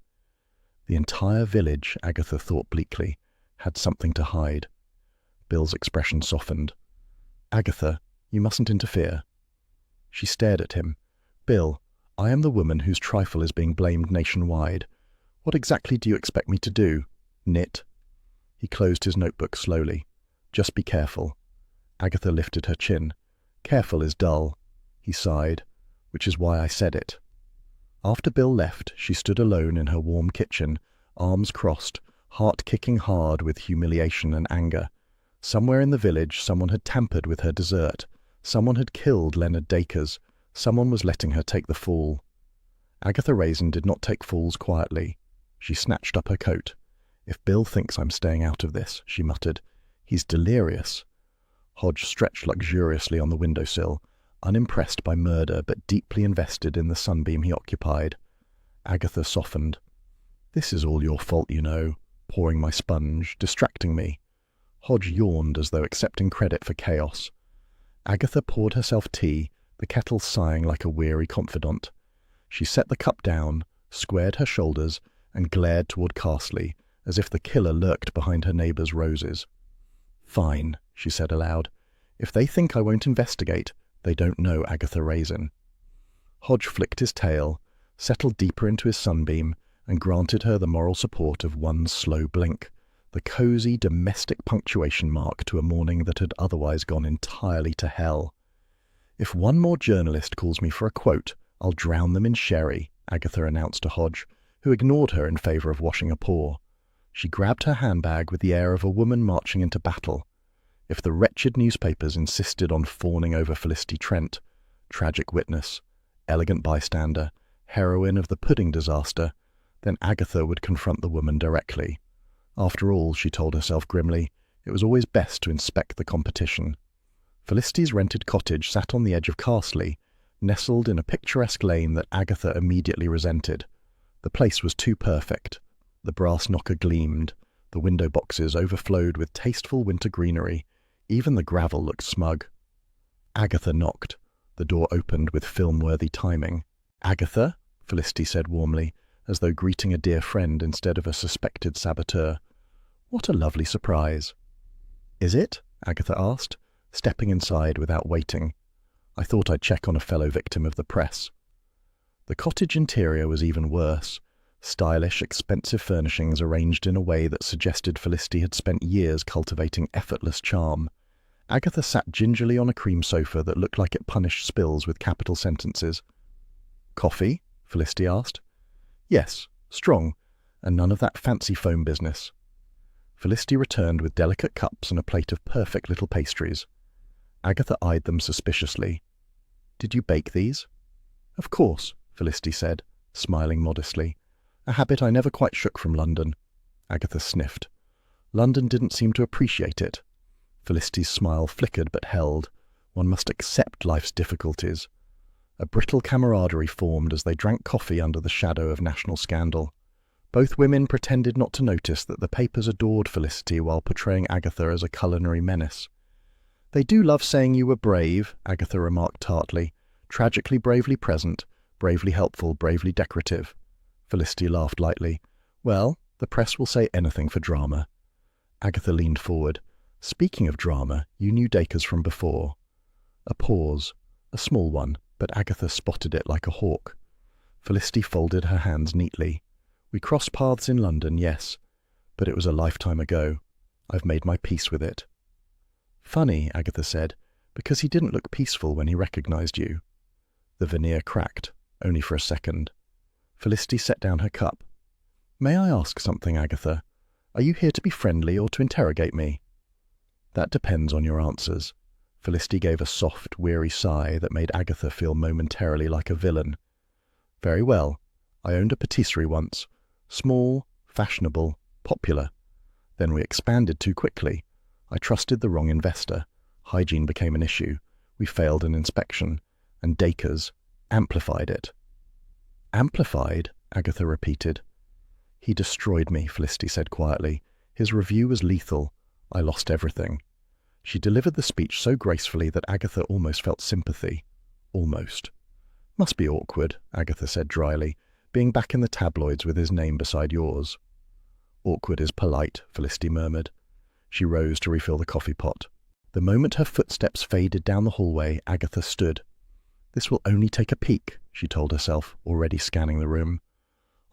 The entire village, Agatha thought bleakly, had something to hide. Bill's expression softened. "Agatha, you mustn't interfere." She stared at him. "Bill, I am the woman whose trifle is being blamed nationwide. What exactly do you expect me to do? Knit?" He closed his notebook slowly. "Just be careful." Agatha lifted her chin. "Careful is dull." He sighed. "Which is why I said it." After Bill left, she stood alone in her warm kitchen, arms crossed, heart kicking hard with humiliation and anger. Somewhere in the village, someone had tampered with her dessert. Someone had killed Leonard Dacres. Someone was letting her take the fall. Agatha Raisin did not take falls quietly. She snatched up her coat. "If Bill thinks I'm staying out of this," she muttered, "he's delirious." Hodge stretched luxuriously on the windowsill, unimpressed by murder but deeply invested in the sunbeam he occupied. Agatha softened. "This is all your fault, you know, pouring my sponge, distracting me." Hodge yawned as though accepting credit for chaos. Agatha poured herself tea, the kettle sighing like a weary confidant. She set the cup down, squared her shoulders, and glared toward Carsley, as if the killer lurked behind her neighbour's roses. "Fine," she said aloud. "If they think I won't investigate, they don't know Agatha Raisin." Hodge flicked his tail, settled deeper into his sunbeam, and granted her the moral support of one slow blink, the cosy domestic punctuation mark to a morning that had otherwise gone entirely to hell. "If one more journalist calls me for a quote, I'll drown them in sherry," Agatha announced to Hodge, who ignored her in favour of washing a paw. She grabbed her handbag with the air of a woman marching into battle. If the wretched newspapers insisted on fawning over Felicity Trent, tragic witness, elegant bystander, heroine of the pudding disaster, then Agatha would confront the woman directly. After all, she told herself grimly, it was always best to inspect the competition. Felicity's rented cottage sat on the edge of Carsley, nestled in a picturesque lane that Agatha immediately resented. The place was too perfect. The brass knocker gleamed, the window boxes overflowed with tasteful winter greenery, even the gravel looked smug. Agatha knocked. The door opened with film-worthy timing. "Agatha?" Felicity said warmly, as though greeting a dear friend instead of a suspected saboteur. "What a lovely surprise." "Is it?" Agatha asked, stepping inside without waiting. "I thought I'd check on a fellow victim of the press." The cottage interior was even worse. Stylish, expensive furnishings arranged in a way that suggested Felicity had spent years cultivating effortless charm. Agatha sat gingerly on a cream sofa that looked like it punished spills with capital sentences. "Coffee?" Felicity asked. "Yes, strong, and none of that fancy foam business." Felicity returned with delicate cups and a plate of perfect little pastries. Agatha eyed them suspiciously. "Did you bake these?" Of course, Felicity said, smiling modestly. A habit I never quite shook from London. Agatha sniffed. London didn't seem to appreciate it. Felicity's smile flickered but held. One must accept life's difficulties. A brittle camaraderie formed as they drank coffee under the shadow of national scandal. Both women pretended not to notice that the papers adored Felicity while portraying Agatha as a culinary menace. They do love saying you were brave, Agatha remarked tartly. Tragically bravely present, bravely helpful, bravely decorative. Felicity laughed lightly. Well, the press will say anything for drama. Agatha leaned forward. Speaking of drama, you knew Dacres from before. A pause, a small one, but Agatha spotted it like a hawk. Felicity folded her hands neatly. We crossed paths in London, yes, but it was a lifetime ago. I've made my peace with it. Funny, Agatha said, because he didn't look peaceful when he recognized you. The veneer cracked, only for a second. Felicity set down her cup. May I ask something, Agatha? Are you here to be friendly or to interrogate me? That depends on your answers. Felicity gave a soft, weary sigh that made Agatha feel momentarily like a villain. Very well. I owned a patisserie once. Small, fashionable, popular. Then we expanded too quickly. I trusted the wrong investor. Hygiene became an issue. We failed an inspection. And Dacres amplified it. Amplified? Agatha repeated. He destroyed me, Felicity said quietly. His review was lethal. I lost everything. She delivered the speech so gracefully that Agatha almost felt sympathy. Almost. Must be awkward, Agatha said dryly, being back in the tabloids with his name beside yours. Awkward is polite, Felicity murmured. She rose to refill the coffee pot. The moment her footsteps faded down the hallway, Agatha stood. This will only take a peek, she told herself, already scanning the room.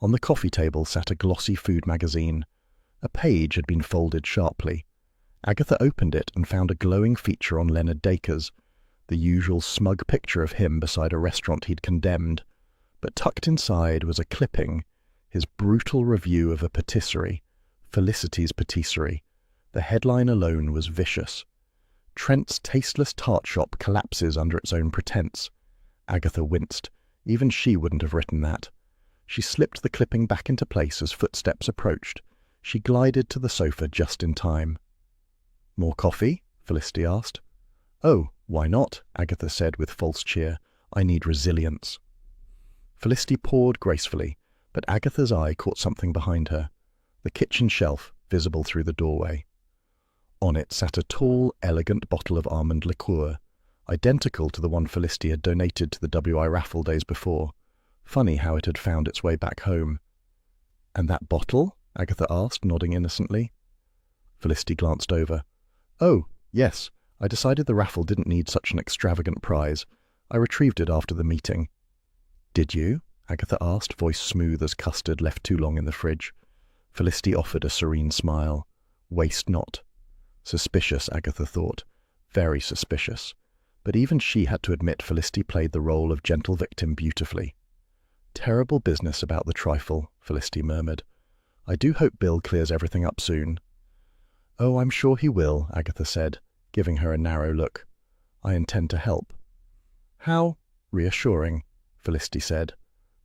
On the coffee table sat a glossy food magazine. A page had been folded sharply. Agatha opened it and found a glowing feature on Leonard Dacres, the usual smug picture of him beside a restaurant he'd condemned. But tucked inside was a clipping, his brutal review of a patisserie, Felicity's patisserie. The headline alone was vicious. Trent's tasteless tart shop collapses under its own pretense. Agatha winced. Even she wouldn't have written that. She slipped the clipping back into place as footsteps approached. She glided to the sofa just in time. More coffee? Felicity asked. Oh, why not? Agatha said with false cheer. I need resilience. Felicity poured gracefully, but Agatha's eye caught something behind her. The kitchen shelf, visible through the doorway. On it sat a tall, elegant bottle of almond liqueur, identical to the one Felicity had donated to the WI raffle days before. Funny how it had found its way back home. And that bottle? Agatha asked, nodding innocently. Felicity glanced over. Oh, yes, I decided the raffle didn't need such an extravagant prize. I retrieved it after the meeting. Did you? Agatha asked, voice smooth as custard left too long in the fridge. Felicity offered a serene smile. Waste not. Suspicious, Agatha thought. Very suspicious. But even she had to admit Felicity played the role of gentle victim beautifully. Terrible business about the trifle, Felicity murmured. I do hope Bill clears everything up soon. Oh, I'm sure he will, Agatha said, giving her a narrow look. I intend to help. How reassuring, Felicity said,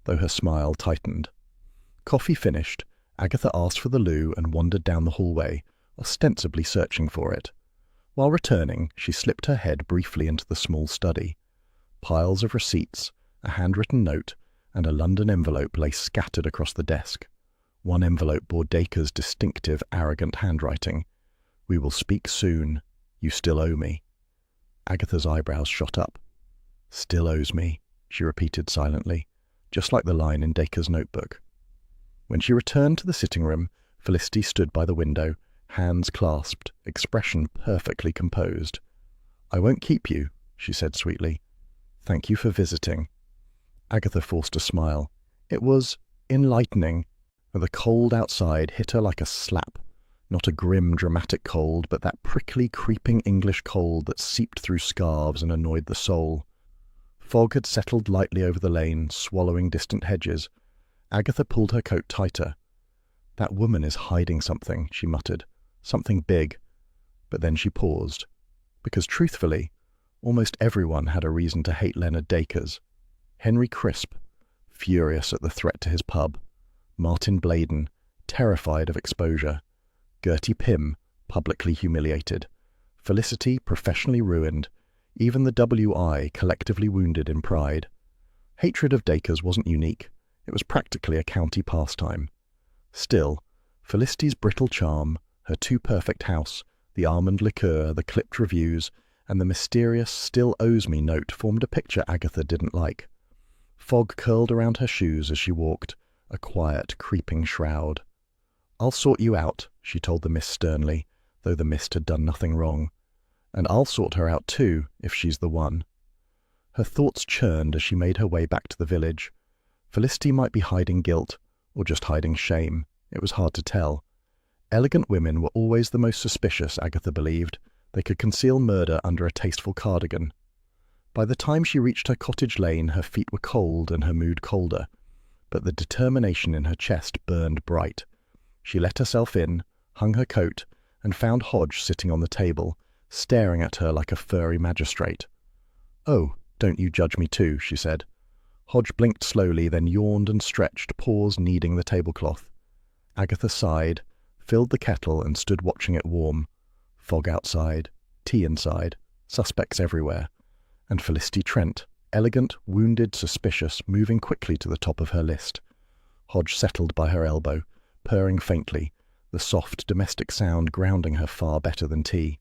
though her smile tightened. Coffee finished, Agatha asked for the loo and wandered down the hallway, ostensibly searching for it. While returning, she slipped her head briefly into the small study. Piles of receipts, a handwritten note, and a London envelope lay scattered across the desk. One envelope bore Dacres' distinctive, arrogant handwriting. We will speak soon. You still owe me. Agatha's eyebrows shot up. Still owes me, she repeated silently, just like the line in Dacres' notebook. When she returned to the sitting room, Felicity stood by the window, hands clasped, expression perfectly composed. I won't keep you, she said sweetly. Thank you for visiting. Agatha forced a smile. It was enlightening. The cold outside hit her like a slap. Not a grim, dramatic cold, but that prickly, creeping English cold that seeped through scarves and annoyed the soul. Fog had settled lightly over the lane, swallowing distant hedges. Agatha pulled her coat tighter. That woman is hiding something, she muttered. Something big. But then she paused. Because truthfully, almost everyone had a reason to hate Leonard Dacres. Henry Crisp, furious at the threat to his pub. Martin Bladen, terrified of exposure. Gertie Pym, publicly humiliated. Felicity, professionally ruined. Even the WI, collectively wounded in pride. Hatred of Dacres wasn't unique. It was practically a county pastime. Still, Felicity's brittle charm, her too-perfect house, the almond liqueur, the clipped reviews, and the mysterious "still owes me" note formed a picture Agatha didn't like. Fog curled around her shoes as she walked, a quiet, creeping shroud. "I'll sort you out," she told the mist sternly, though the mist had done nothing wrong. "And I'll sort her out too, if she's the one." Her thoughts churned as she made her way back to the village. Felicity might be hiding guilt, or just hiding shame. It was hard to tell. Elegant women were always the most suspicious, Agatha believed. They could conceal murder under a tasteful cardigan. By the time she reached her cottage lane, her feet were cold and her mood colder, but the determination in her chest burned bright. She let herself in, hung her coat, and found Hodge sitting on the table, staring at her like a furry magistrate. "Oh, don't you judge me too," she said. Hodge blinked slowly, then yawned and stretched, paws kneading the tablecloth. Agatha sighed, filled the kettle, and stood watching it warm. Fog outside, tea inside, suspects everywhere. And Felicity Trent, elegant, wounded, suspicious, moving quickly to the top of her list. Hodge settled by her elbow, purring faintly, the soft, domestic sound grounding her far better than tea.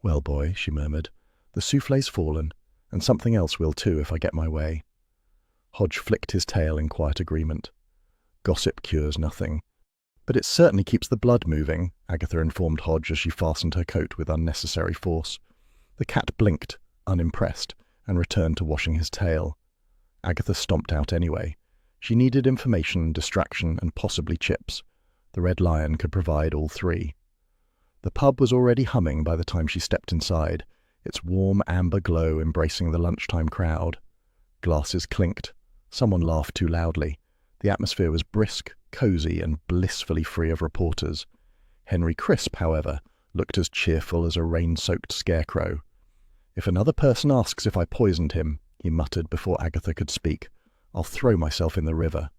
"Well, boy," she murmured, "the souffle's fallen, and something else will too if I get my way." Hodge flicked his tail in quiet agreement. "Gossip cures nothing." "But it certainly keeps the blood moving," Agatha informed Hodge as she fastened her coat with unnecessary force. The cat blinked, unimpressed, and returned to washing his tail. Agatha stomped out anyway. She needed information, distraction, and possibly chips. The Red Lion could provide all three. The pub was already humming by the time she stepped inside, its warm amber glow embracing the lunchtime crowd. Glasses clinked. Someone laughed too loudly. The atmosphere was brisk, cosy, and blissfully free of reporters. Henry Crisp, however, looked as cheerful as a rain-soaked scarecrow. "If another person asks if I poisoned him," he muttered before Agatha could speak, "I'll throw myself in the river."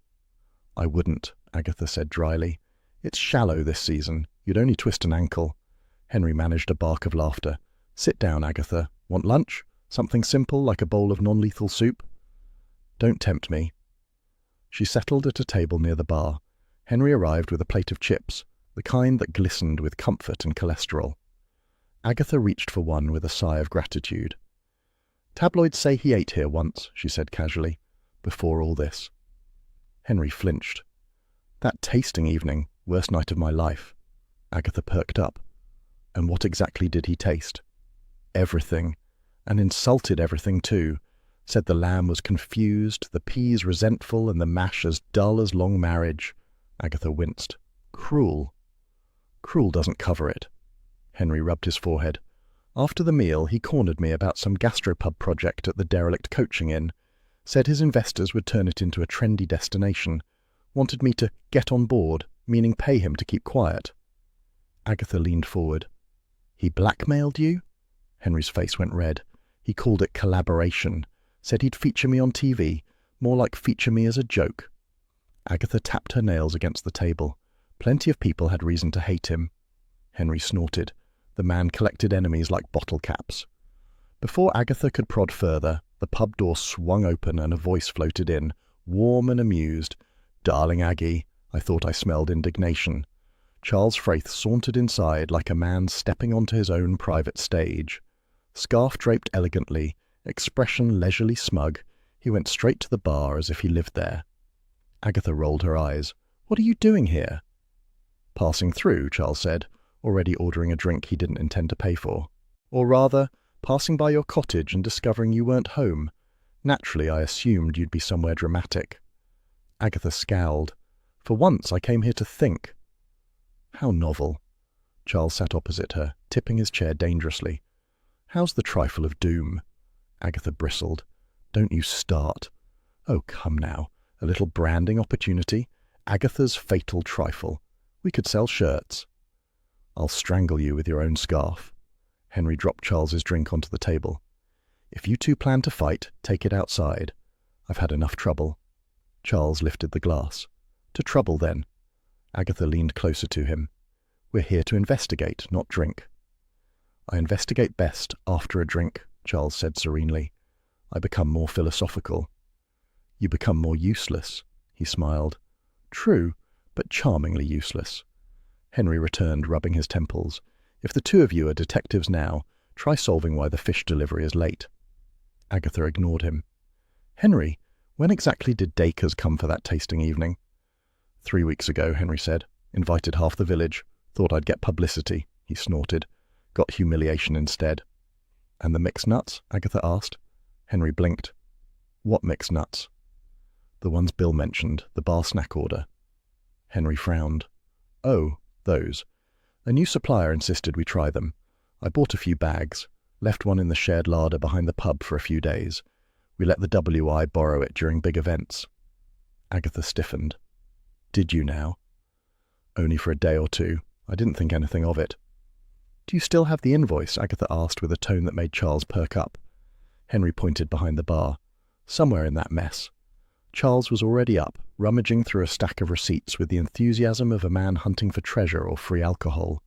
"I wouldn't," Agatha said dryly. "It's shallow this season. You'd only twist an ankle." Henry managed a bark of laughter. "Sit down, Agatha. Want lunch? Something simple like a bowl of non-lethal soup?" "Don't tempt me." She settled at a table near the bar. Henry arrived with a plate of chips, the kind that glistened with comfort and cholesterol. Agatha reached for one with a sigh of gratitude. "Tabloids say he ate here once," she said casually, "before all this." Henry flinched. "That tasting evening, worst night of my life." Agatha perked up. "And what exactly did he taste?" "Everything. And insulted everything too. Said the lamb was confused, the peas resentful, and the mash as dull as long marriage." Agatha winced. "Cruel." "Cruel doesn't cover it." Henry rubbed his forehead. "After the meal, he cornered me about some gastropub project at the derelict coaching inn. Said his investors would turn it into a trendy destination. Wanted me to get on board, meaning pay him to keep quiet." Agatha leaned forward. "He blackmailed you?" Henry's face went red. "He called it collaboration. Said he'd feature me on TV, more like feature me as a joke." Agatha tapped her nails against the table. Plenty of people had reason to hate him. Henry snorted. The man collected enemies like bottle caps. Before Agatha could prod further, the pub door swung open and a voice floated in, warm and amused. "Darling Aggie, I thought I smelled indignation." Charles Fraith sauntered inside like a man stepping onto his own private stage. Scarf draped elegantly, expression leisurely smug, he went straight to the bar as if he lived there. Agatha rolled her eyes. "What are you doing here?" "Passing through," Charles said, already ordering a drink he didn't intend to pay for. "Or rather, passing by your cottage and discovering you weren't home. Naturally, I assumed you'd be somewhere dramatic." Agatha scowled. "For once, I came here to think." "How novel." Charles sat opposite her, tipping his chair dangerously. "How's the trifle of doom?" Agatha bristled. "Don't you start." "Oh, come now. A little branding opportunity. Agatha's fatal trifle. We could sell shirts." "I'll strangle you with your own scarf." Henry dropped Charles's drink onto the table. "If you two plan to fight, take it outside. I've had enough trouble. Charles lifted the glass. To trouble, then. Agatha leaned closer to him. We're here to investigate, not drink. I investigate best after a drink, Charles said serenely. I become more philosophical. You become more useless, he smiled. True, but charmingly useless. Henry returned, rubbing his temples. If the two of you are detectives now, try solving why the fish delivery is late. Agatha ignored him. Henry, when exactly did Dacres come for that tasting evening? 3 weeks ago, Henry said. Invited half the village. Thought I'd get publicity, he snorted. Got humiliation instead. And the mixed nuts? Agatha asked. Henry blinked. What mixed nuts? The ones Bill mentioned, the bar snack order. Henry frowned. Oh, those. A new supplier insisted we try them. I bought a few bags, left one in the shared larder behind the pub for a few days. We let the WI borrow it during big events. Agatha stiffened. Did you now? Only for a day or two. I didn't think anything of it. Do you still have the invoice? Agatha asked with a tone that made Charles perk up. Henry pointed behind the bar. Somewhere in that mess. Charles was already up, rummaging through a stack of receipts with the enthusiasm of a man hunting for treasure or free alcohol.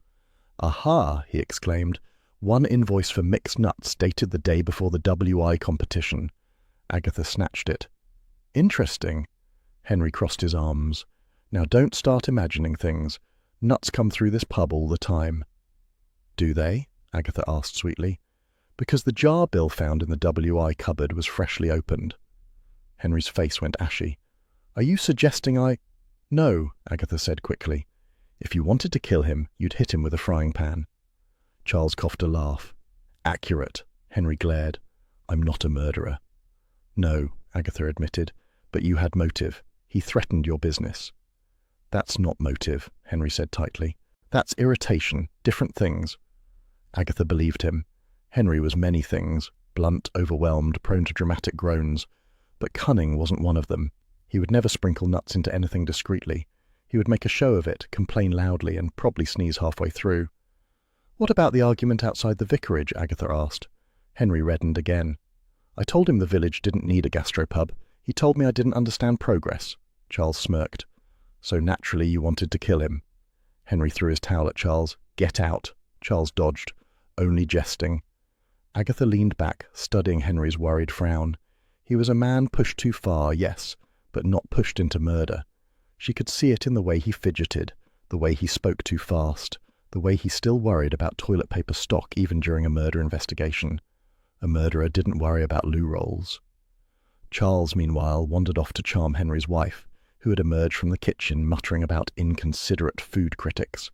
Aha, he exclaimed. One invoice for mixed nuts dated the day before the WI competition. Agatha snatched it. Interesting. Henry crossed his arms. Now don't start imagining things. Nuts come through this pub all the time. Do they? Agatha asked sweetly. Because the jar Bill found in the WI cupboard was freshly opened. Henry's face went ashy. Are you suggesting I— No, Agatha said quickly. If you wanted to kill him, you'd hit him with a frying pan. Charles coughed a laugh. Accurate, Henry glared. I'm not a murderer. No, Agatha admitted, but you had motive. He threatened your business. That's not motive, Henry said tightly. That's irritation, different things. Agatha believed him. Henry was many things, blunt, overwhelmed, prone to dramatic groans. But cunning wasn't one of them. He would never sprinkle nuts into anything discreetly. He would make a show of it, complain loudly, and probably sneeze halfway through. What about the argument outside the vicarage? Agatha asked. Henry reddened again. I told him the village didn't need a gastropub. He told me I didn't understand progress. Charles smirked. So naturally you wanted to kill him. Henry threw his towel at Charles. Get out. Charles dodged. Only jesting. Agatha leaned back, studying Henry's worried frown. He was a man pushed too far, yes, but not pushed into murder. She could see it in the way he fidgeted, the way he spoke too fast, the way he still worried about toilet paper stock even during a murder investigation. A murderer didn't worry about loo rolls. Charles, meanwhile, wandered off to charm Henry's wife, who had emerged from the kitchen muttering about inconsiderate food critics.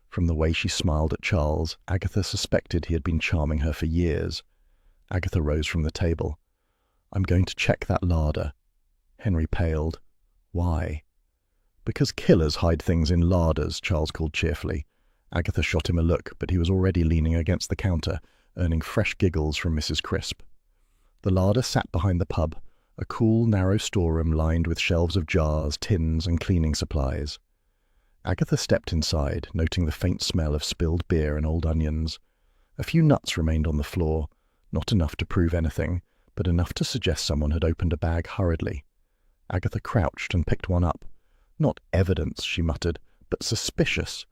From the way she smiled at Charles, Agatha suspected he had been charming her for years. Agatha rose from the table. I'm going to check that larder. Henry paled. Why? Because killers hide things in larders, Charles called cheerfully. Agatha shot him a look, but he was already leaning against the counter, earning fresh giggles from Mrs. Crisp. The larder sat behind the pub, a cool, narrow storeroom lined with shelves of jars, tins, and cleaning supplies. Agatha stepped inside, noting the faint smell of spilled beer and old onions. A few nuts remained on the floor, not enough to prove anything, but enough to suggest someone had opened a bag hurriedly. Agatha crouched and picked one up. Not evidence, she muttered, but suspicious.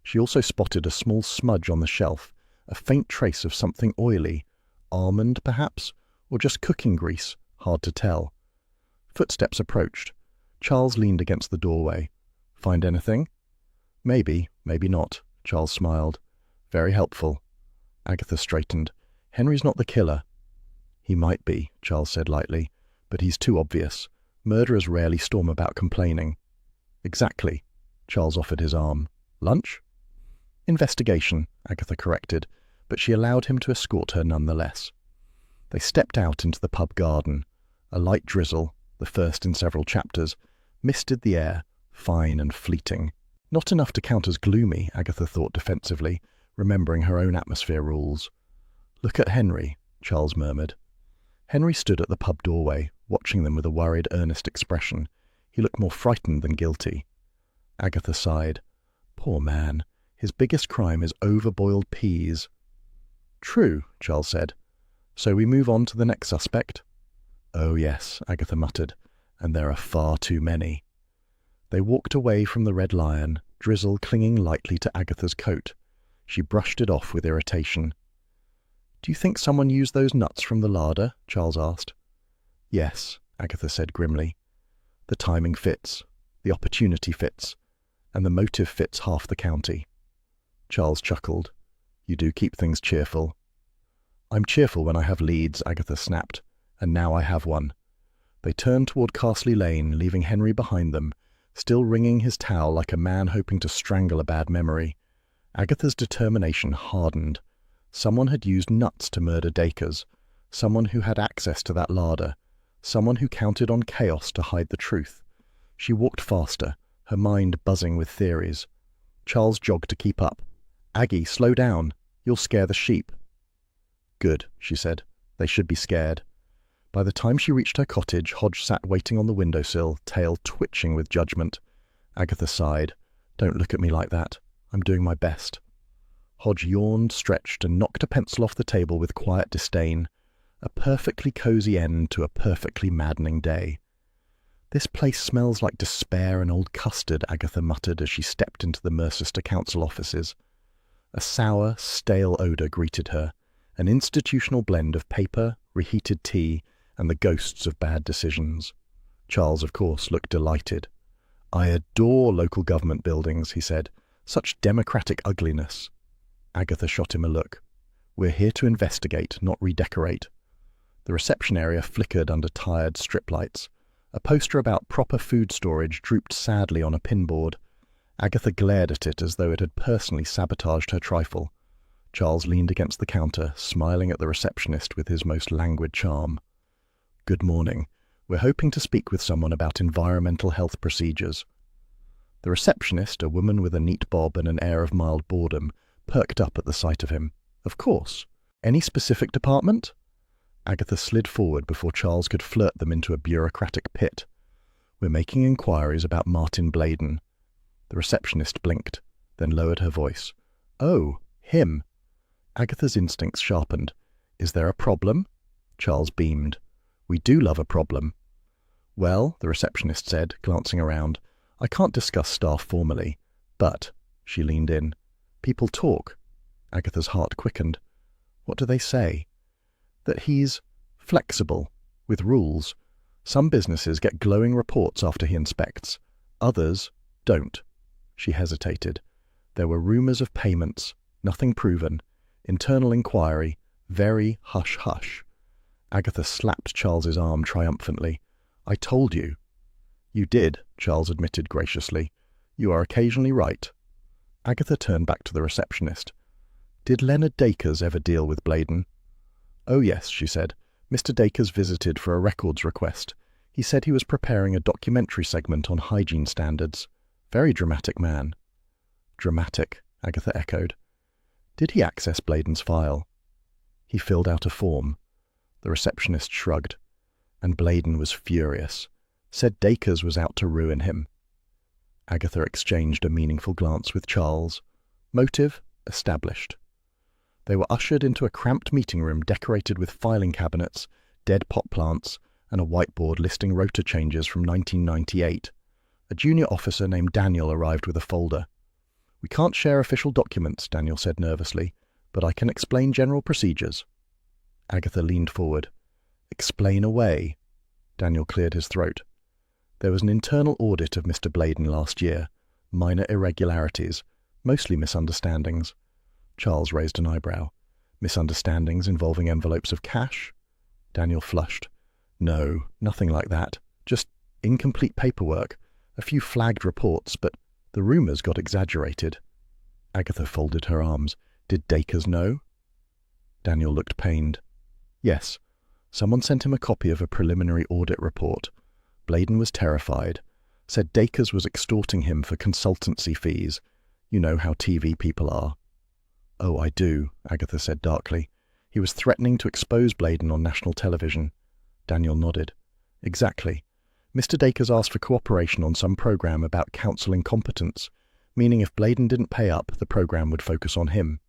She also spotted a small smudge on the shelf, a faint trace of something oily. Almond, perhaps? Or just cooking grease? Hard to tell. Footsteps approached. Charles leaned against the doorway. Find anything? Maybe, maybe not, Charles smiled. Very helpful. Agatha straightened. Henry's not the killer. He might be, Charles said lightly, but he's too obvious. Murderers rarely storm about complaining. Exactly. Charles offered his arm. Lunch? Investigation, Agatha corrected, but she allowed him to escort her nonetheless. They stepped out into the pub garden. A light drizzle, the first in several chapters, misted the air, fine and fleeting. Not enough to count as gloomy, Agatha thought defensively, remembering her own atmosphere rules. Look at Henry, Charles murmured. Henry stood at the pub doorway, watching them with a worried, earnest expression. He looked more frightened than guilty. Agatha sighed. Poor man. His biggest crime is overboiled peas. True, Charles said. So we move on to the next suspect? Oh yes, Agatha muttered, and there are far too many. They walked away from the Red Lion, drizzle clinging lightly to Agatha's coat. She brushed it off with irritation. "Do you think someone used those nuts from the larder?" Charles asked. "Yes," Agatha said grimly. "The timing fits, the opportunity fits, and the motive fits half the county." Charles chuckled. "You do keep things cheerful." "I'm cheerful when I have leads," Agatha snapped, "and now I have one." They turned toward Castley Lane, leaving Henry behind them, still wringing his towel like a man hoping to strangle a bad memory. Agatha's determination hardened. Someone had used nuts to murder Dacres, someone who had access to that larder, someone who counted on chaos to hide the truth. She walked faster, her mind buzzing with theories. Charles jogged to keep up. "Aggie, slow down. You'll scare the sheep." "Good," she said. "They should be scared." By the time she reached her cottage, Hodge sat waiting on the windowsill, tail twitching with judgment. Agatha sighed. "Don't look at me like that. I'm doing my best." Hodge yawned, stretched, and knocked a pencil off the table with quiet disdain. A perfectly cosy end to a perfectly maddening day. "This place smells like despair and old custard," Agatha muttered as she stepped into the Mercester Council offices. A sour, stale odour greeted her, an institutional blend of paper, reheated tea, and the ghosts of bad decisions. Charles, of course, looked delighted. "I adore local government buildings," he said. "Such democratic ugliness." Agatha shot him a look. "We're here to investigate, not redecorate." The reception area flickered under tired strip lights. A poster about proper food storage drooped sadly on a pinboard. Agatha glared at it as though it had personally sabotaged her trifle. Charles leaned against the counter, smiling at the receptionist with his most languid charm. "Good morning. We're hoping to speak with someone about environmental health procedures." The receptionist, a woman with a neat bob and an air of mild boredom, perked up at the sight of him. "Of course. Any specific department?" Agatha slid forward before Charles could flirt them into a bureaucratic pit. "We're making inquiries about Martin Bladen." The receptionist blinked, then lowered her voice. "Oh, him." Agatha's instincts sharpened. "Is there a problem?" Charles beamed. "We do love a problem." "Well," the receptionist said, glancing around, "I can't discuss staff formally, but—" she leaned in. "People talk." Agatha's heart quickened. "What do they say?" "That he's flexible, with rules. Some businesses get glowing reports after he inspects. Others don't." She hesitated. There were rumours of payments, nothing proven. Internal inquiry, very hush-hush. Agatha slapped Charles's arm triumphantly. "I told you." "You did," Charles admitted graciously. "You are occasionally right." Agatha turned back to the receptionist. "Did Leonard Dacres ever deal with Bladen?" "Oh yes," she said. "Mr. Dacres visited for a records request. He said he was preparing a documentary segment on hygiene standards. Very dramatic man." "Dramatic," Agatha echoed. "Did he access Bladen's file?" "He filled out a form." The receptionist shrugged. "And Bladen was furious. Said Dacres was out to ruin him." Agatha exchanged a meaningful glance with Charles. Motive established. They were ushered into a cramped meeting room decorated with filing cabinets, dead pot plants, and a whiteboard listing rota changes from 1998. A junior officer named Daniel arrived with a folder. "We can't share official documents," Daniel said nervously, "but I can explain general procedures." Agatha leaned forward. "Explain away." Daniel cleared his throat. "There was an internal audit of Mr. Bladen last year. Minor irregularities, mostly misunderstandings." Charles raised an eyebrow. "Misunderstandings involving envelopes of cash?" Daniel flushed. "No, nothing like that. Just incomplete paperwork. A few flagged reports, but the rumours got exaggerated." Agatha folded her arms. "Did Dacres know?" Daniel looked pained. "Yes. Someone sent him a copy of a preliminary audit report. Bladen was terrified. Said Dacres was extorting him for consultancy fees. You know how TV people are." "Oh, I do," Agatha said darkly. "He was threatening to expose Bladen on national television." Daniel nodded. "Exactly. Mr. Dacres asked for cooperation on some program about counsel incompetence, meaning if Bladen didn't pay up, the program would focus on him."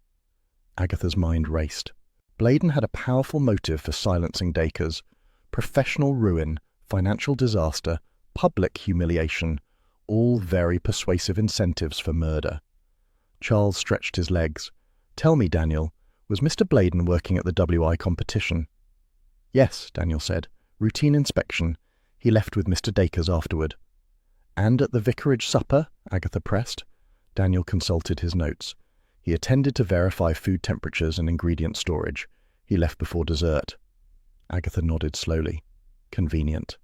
Agatha's mind raced. Bladen had a powerful motive for silencing Dacres. Professional ruin, financial disaster, public humiliation, all very persuasive incentives for murder. Charles stretched his legs. "Tell me, Daniel, was Mr. Bladen working at the WI competition?" "Yes," Daniel said. "Routine inspection. He left with Mr. Dacres afterward." "And at the vicarage supper?" Agatha pressed. Daniel consulted his notes. "He attended to verify food temperatures and ingredient storage. He left before dessert." Agatha nodded slowly. "Convenient."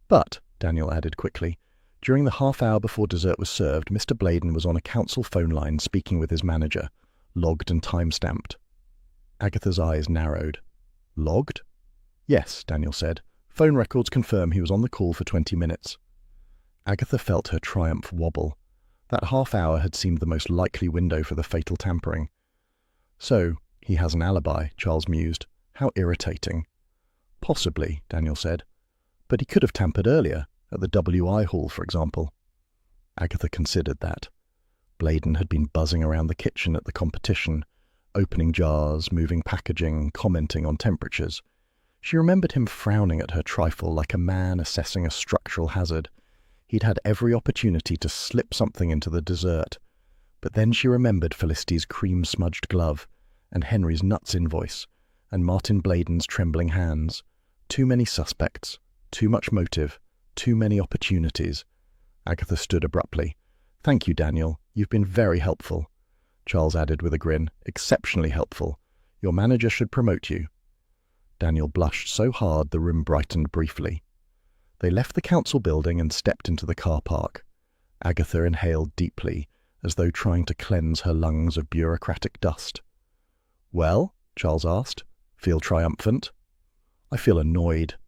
"But," Daniel added quickly, "during the half-hour before dessert was served, Mr. Bladen was on a council phone line speaking with his manager, logged and time-stamped." Agatha's eyes narrowed. "Logged?" "Yes," Daniel said. "Phone records confirm he was on the call for 20 minutes. Agatha felt her triumph wobble. That half-hour had seemed the most likely window for the fatal tampering. "So, he has an alibi," Charles mused. "How irritating." "Possibly," Daniel said. "But he could have tampered earlier, at the WI hall, for example." Agatha considered that. Bladen had been buzzing around the kitchen at the competition, opening jars, moving packaging, commenting on temperatures. She remembered him frowning at her trifle like a man assessing a structural hazard. He'd had every opportunity to slip something into the dessert. But then she remembered Felicity's cream-smudged glove, and Henry's nuts invoice, and Martin Bladen's trembling hands. Too many suspects, too much motive, too many opportunities. Agatha stood abruptly. "Thank you, Daniel. You've been very helpful." Charles added with a grin. "Exceptionally helpful. Your manager should promote you." Daniel blushed so hard the room brightened briefly. They left the council building and stepped into the car park. Agatha inhaled deeply, as though trying to cleanse her lungs of bureaucratic dust. "Well?" Charles asked. "Feel triumphant?" "I feel annoyed,"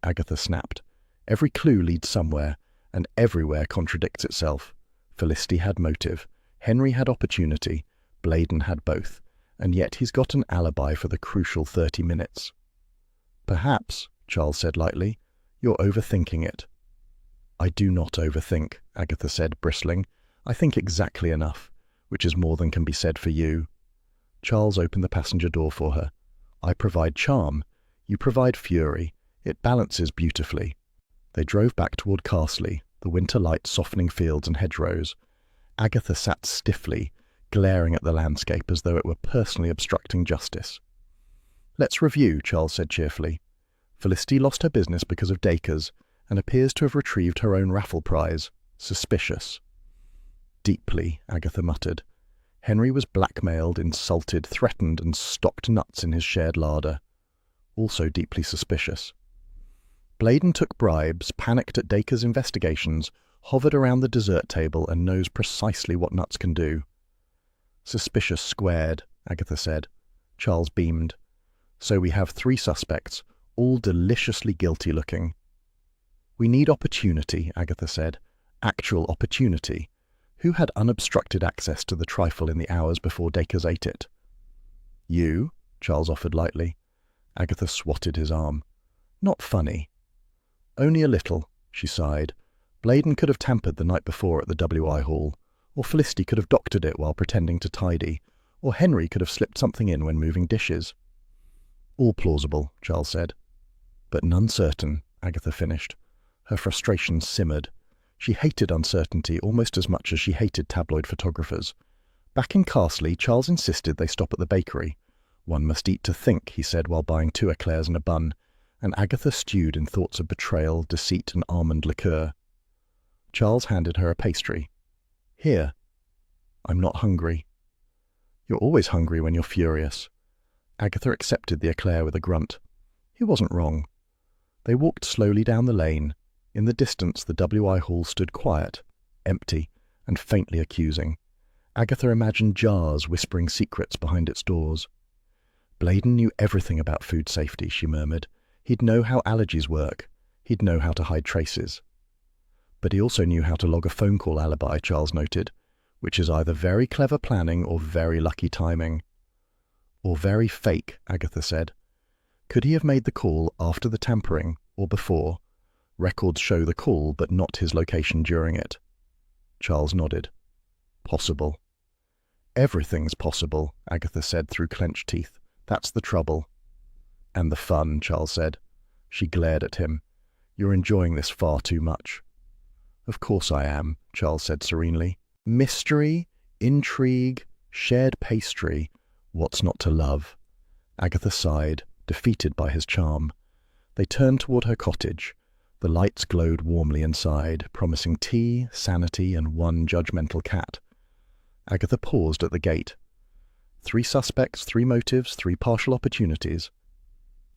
Agatha snapped. "Every clue leads somewhere, and everywhere contradicts itself. Felicity had motive, Henry had opportunity, Bladen had both, and yet he's got an alibi for the crucial 30 minutes. "Perhaps," Charles said lightly, "you're overthinking it." "I do not overthink," Agatha said, bristling. "I think exactly enough, which is more than can be said for you." Charles opened the passenger door for her. "I provide charm. You provide fury. It balances beautifully." They drove back toward Carsley, the winter light softening fields and hedgerows. Agatha sat stiffly, glaring at the landscape as though it were personally obstructing justice. "Let's review," Charles said cheerfully. "Felicity lost her business because of Dacres, and appears to have retrieved her own raffle prize. Suspicious." "Deeply," Agatha muttered. "Henry was blackmailed, insulted, threatened, and stocked nuts in his shared larder. Also deeply suspicious." "Bladen took bribes, panicked at Dacres' investigations, hovered around the dessert table, and knows precisely what nuts can do." "Suspicious squared," Agatha said. Charles beamed. "So we have 3 suspects, all deliciously guilty-looking." "We need opportunity," Agatha said. "Actual opportunity. Who had unobstructed access to the trifle in the hours before Dacres ate it?" "You," Charles offered lightly. Agatha swatted his arm. "Not funny." "Only a little," she sighed. "Bladen could have tampered the night before at the WI hall, or Felicity could have doctored it while pretending to tidy, or Henry could have slipped something in when moving dishes." "All plausible," Charles said. "But none certain," Agatha finished. Her frustration simmered. She hated uncertainty almost as much as she hated tabloid photographers. Back in Carsley, Charles insisted they stop at the bakery. "One must eat to think," he said while buying 2 eclairs and a bun, and Agatha stewed in thoughts of betrayal, deceit, and almond liqueur. Charles handed her a pastry. "Here." "I'm not hungry." "You're always hungry when you're furious." Agatha accepted the eclair with a grunt. He wasn't wrong. They walked slowly down the lane. In the distance the WI hall stood quiet, empty, and faintly accusing. Agatha imagined jars whispering secrets behind its doors. "Bladen knew everything about food safety," she murmured. "He'd know how allergies work. He'd know how to hide traces." "But he also knew how to log a phone call alibi," Charles noted, "which is either very clever planning or very lucky timing." "Or very fake," Agatha said. "Could he have made the call after the tampering, or before? Records show the call, but not his location during it." Charles nodded. "Possible." "Everything's possible," Agatha said through clenched teeth. "That's the trouble." "And the fun," Charles said. She glared at him. "You're enjoying this far too much." "Of course I am," Charles said serenely. "Mystery, intrigue, shared pastry. What's not to love?" Agatha sighed, defeated by his charm. They turned toward her cottage. The lights glowed warmly inside, promising tea, sanity, and one judgmental cat. Agatha paused at the gate. 3 suspects, 3 motives, 3 partial opportunities.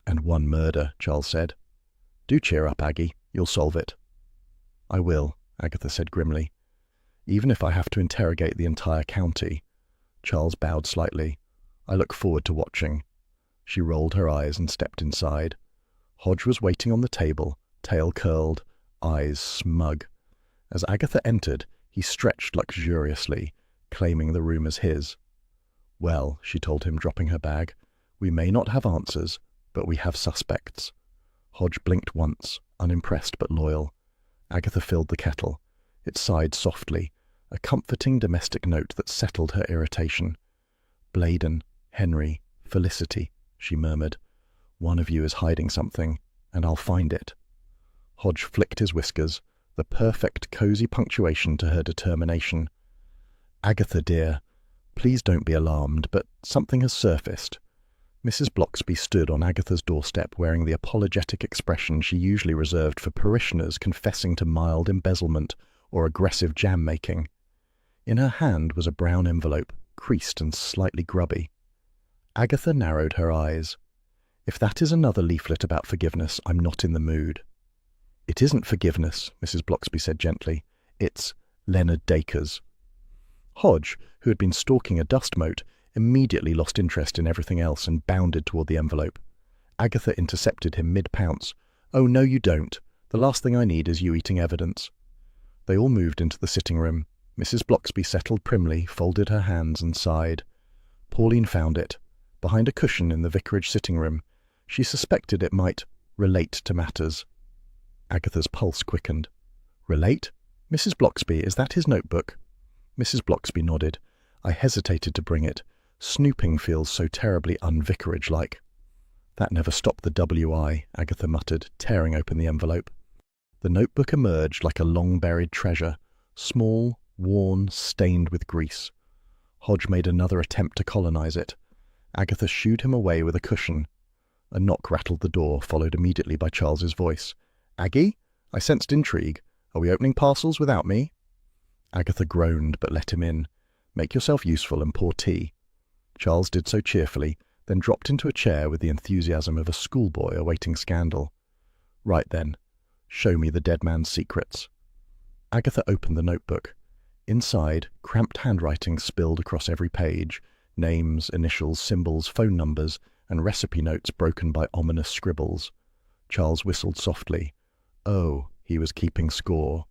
"And 1 murder," Charles said. "Do cheer up, Aggie. You'll solve it." "I will," Agatha said grimly. "Even if I have to interrogate the entire county." Charles bowed slightly. "I look forward to watching." She rolled her eyes and stepped inside. Hodge was waiting on the table, tail curled, eyes smug. As Agatha entered, he stretched luxuriously, claiming the room as his. "Well," she told him, dropping her bag, "we may not have answers, but we have suspects." Hodge blinked once, unimpressed but loyal. Agatha filled the kettle. It sighed softly, a comforting domestic note that settled her irritation. "Bladen, Henry, Felicity," she murmured. "One of you is hiding something, and I'll find it." Hodge flicked his whiskers, the perfect cozy punctuation to her determination. "Agatha, dear, please don't be alarmed, but something has surfaced." Mrs. Bloxby stood on Agatha's doorstep wearing the apologetic expression she usually reserved for parishioners confessing to mild embezzlement or aggressive jam-making. In her hand was a brown envelope, creased and slightly grubby. Agatha narrowed her eyes. "If that is another leaflet about forgiveness, I'm not in the mood." "It isn't forgiveness," Mrs. Bloxby said gently. "It's Leonard Dacre's." Hodge, who had been stalking a dust mote, immediately lost interest in everything else and bounded toward the envelope. Agatha intercepted him mid-pounce. "Oh, no, you don't. The last thing I need is you eating evidence." They all moved into the sitting room. Mrs. Bloxby settled primly, folded her hands, and sighed. Pauline found it, behind a cushion in the vicarage sitting room. She suspected it might relate to matters. Agatha's pulse quickened. "Relate? Mrs. Bloxby, is that his notebook?" Mrs. Bloxby nodded. "I hesitated to bring it. Snooping feels so terribly un-vicarage-like." "That never stopped the WI," Agatha muttered, tearing open the envelope. The notebook emerged like a long-buried treasure, small, worn, stained with grease. Hodge made another attempt to colonize it. Agatha shooed him away with a cushion. A knock rattled the door, followed immediately by Charles's voice. "Aggie? I sensed intrigue. Are we opening parcels without me?" Agatha groaned, but let him in. "Make yourself useful and pour tea." Charles did so cheerfully, then dropped into a chair with the enthusiasm of a schoolboy awaiting scandal. "Right then. Show me the dead man's secrets." Agatha opened the notebook. Inside, cramped handwriting spilled across every page, names, initials, symbols, phone numbers, and recipe notes broken by ominous scribbles. Charles whistled softly. Oh, he was keeping score.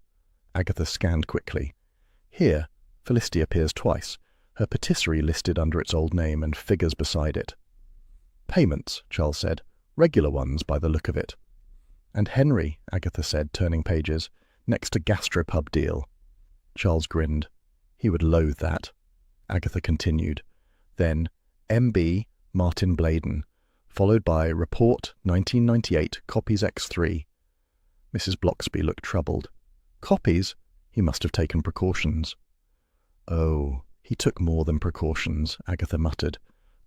Agatha scanned quickly. Here, Felicity appears twice, her patisserie listed under its old name and figures beside it. "Payments," Charles said. "Regular ones, by the look of it." "And Henry," Agatha said, turning pages, "next to gastropub deal." Charles grinned. He would loathe that. Agatha continued. Then, M.B. Martin Bladen, followed by Report 1998, Copies X3. Mrs. Bloxby looked troubled. "Copies? He must have taken precautions." "Oh, he took more than precautions," Agatha muttered.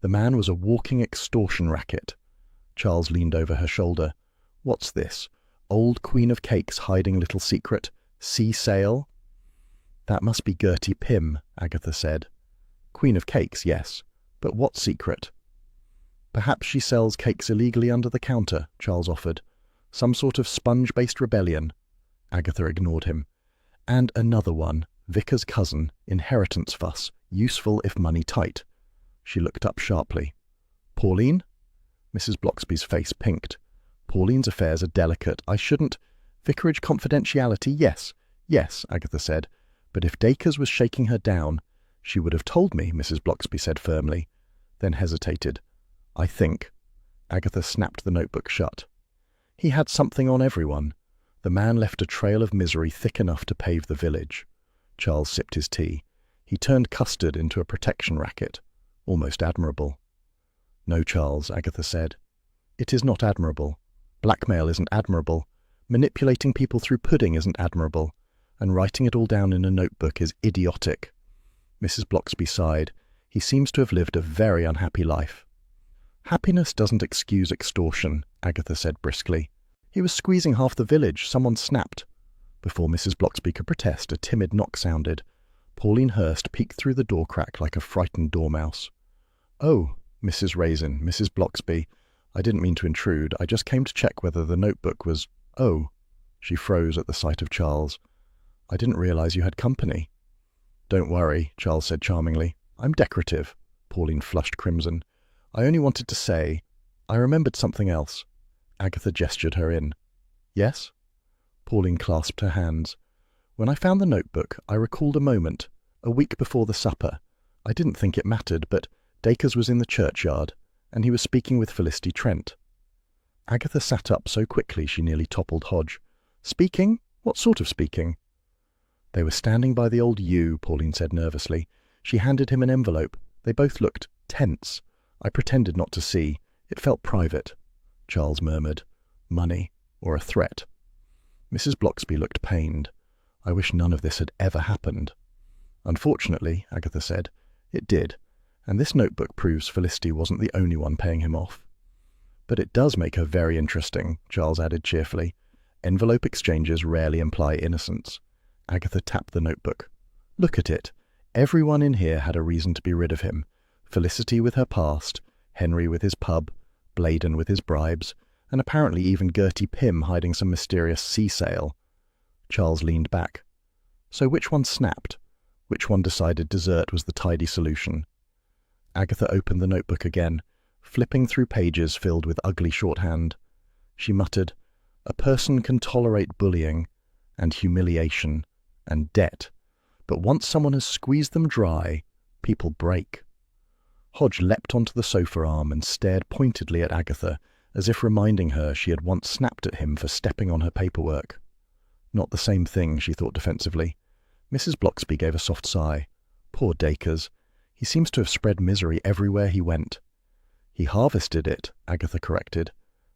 "The man was a walking extortion racket." Charles leaned over her shoulder. "What's this? Old Queen of Cakes hiding little secret? Sea sale?" "That must be Gertie Pym," Agatha said. "Queen of Cakes, yes. But what secret?" "Perhaps she sells cakes illegally under the counter," Charles offered. "Some sort of sponge-based rebellion." Agatha ignored him. "And another one, Vicar's cousin, inheritance fuss, useful if money tight." She looked up sharply. "Pauline?" Mrs. Bloxby's face pinked. "Pauline's affairs are delicate. I shouldn't—" "Vicarage confidentiality, yes. Yes," Agatha said. "But if Dacres was shaking her down—" "She would have told me," Mrs. Bloxby said firmly, then hesitated. "I think." Agatha snapped the notebook shut. "He had something on everyone. The man left a trail of misery thick enough to pave the village." Charles sipped his tea. He turned custard into a protection racket. Almost admirable. "No, Charles," Agatha said. "It is not admirable. Blackmail isn't admirable. Manipulating people through pudding isn't admirable. And writing it all down in a notebook is idiotic. Mrs. Blocksby sighed. He seems to have lived a very unhappy life. Happiness doesn't excuse extortion, Agatha said briskly. He was squeezing half the village. Someone snapped. Before Mrs. Blocksby could protest, a timid knock sounded. Pauline Hurst peeked through the door crack like a frightened dormouse. "Oh, Mrs. Raisin, Mrs. Blocksby, I didn't mean to intrude. I just came to check whether the notebook was—" "Oh." She froze at the sight of Charles. "I didn't realize you had company." "Don't worry," Charles said charmingly. "I'm decorative." Pauline flushed crimson. "I only wanted to say, I remembered something else." Agatha gestured her in. "Yes?" Pauline clasped her hands. "When I found the notebook, I recalled a moment, a week before the supper. I didn't think it mattered, but Dacres was in the churchyard, and he was speaking with Felicity Trent." Agatha sat up so quickly she nearly toppled Hodge. "Speaking? What sort of speaking?" "They were standing by the old yew," Pauline said nervously. She handed him an envelope. They both looked tense. I pretended not to see. It felt private. Charles murmured, "Money, or a threat?" Mrs. Blocksby looked pained. "I wish none of this had ever happened." "Unfortunately," Agatha said, "it did, and this notebook proves Felicity wasn't the only one paying him off." "But it does make her very interesting," Charles added cheerfully. "Envelope exchanges rarely imply innocence." Agatha tapped the notebook. "Look at it. Everyone in here had a reason to be rid of him. Felicity with her past, Henry with his pub, Bladen with his bribes, and apparently even Gertie Pym hiding some mysterious sea sail." Charles leaned back. "So which one snapped? Which one decided desert was the tidy solution?" Agatha opened the notebook again, flipping through pages filled with ugly shorthand. She muttered, "A person can tolerate bullying, and humiliation, and debt, but once someone has squeezed them dry, people break." Hodge leapt onto the sofa arm and stared pointedly at Agatha, as if reminding her she had once snapped at him for stepping on her paperwork. Not the same thing, she thought defensively. Mrs. Blocksby gave a soft sigh. "Poor Dacres. He seems to have spread misery everywhere he went." "He harvested it," Agatha corrected.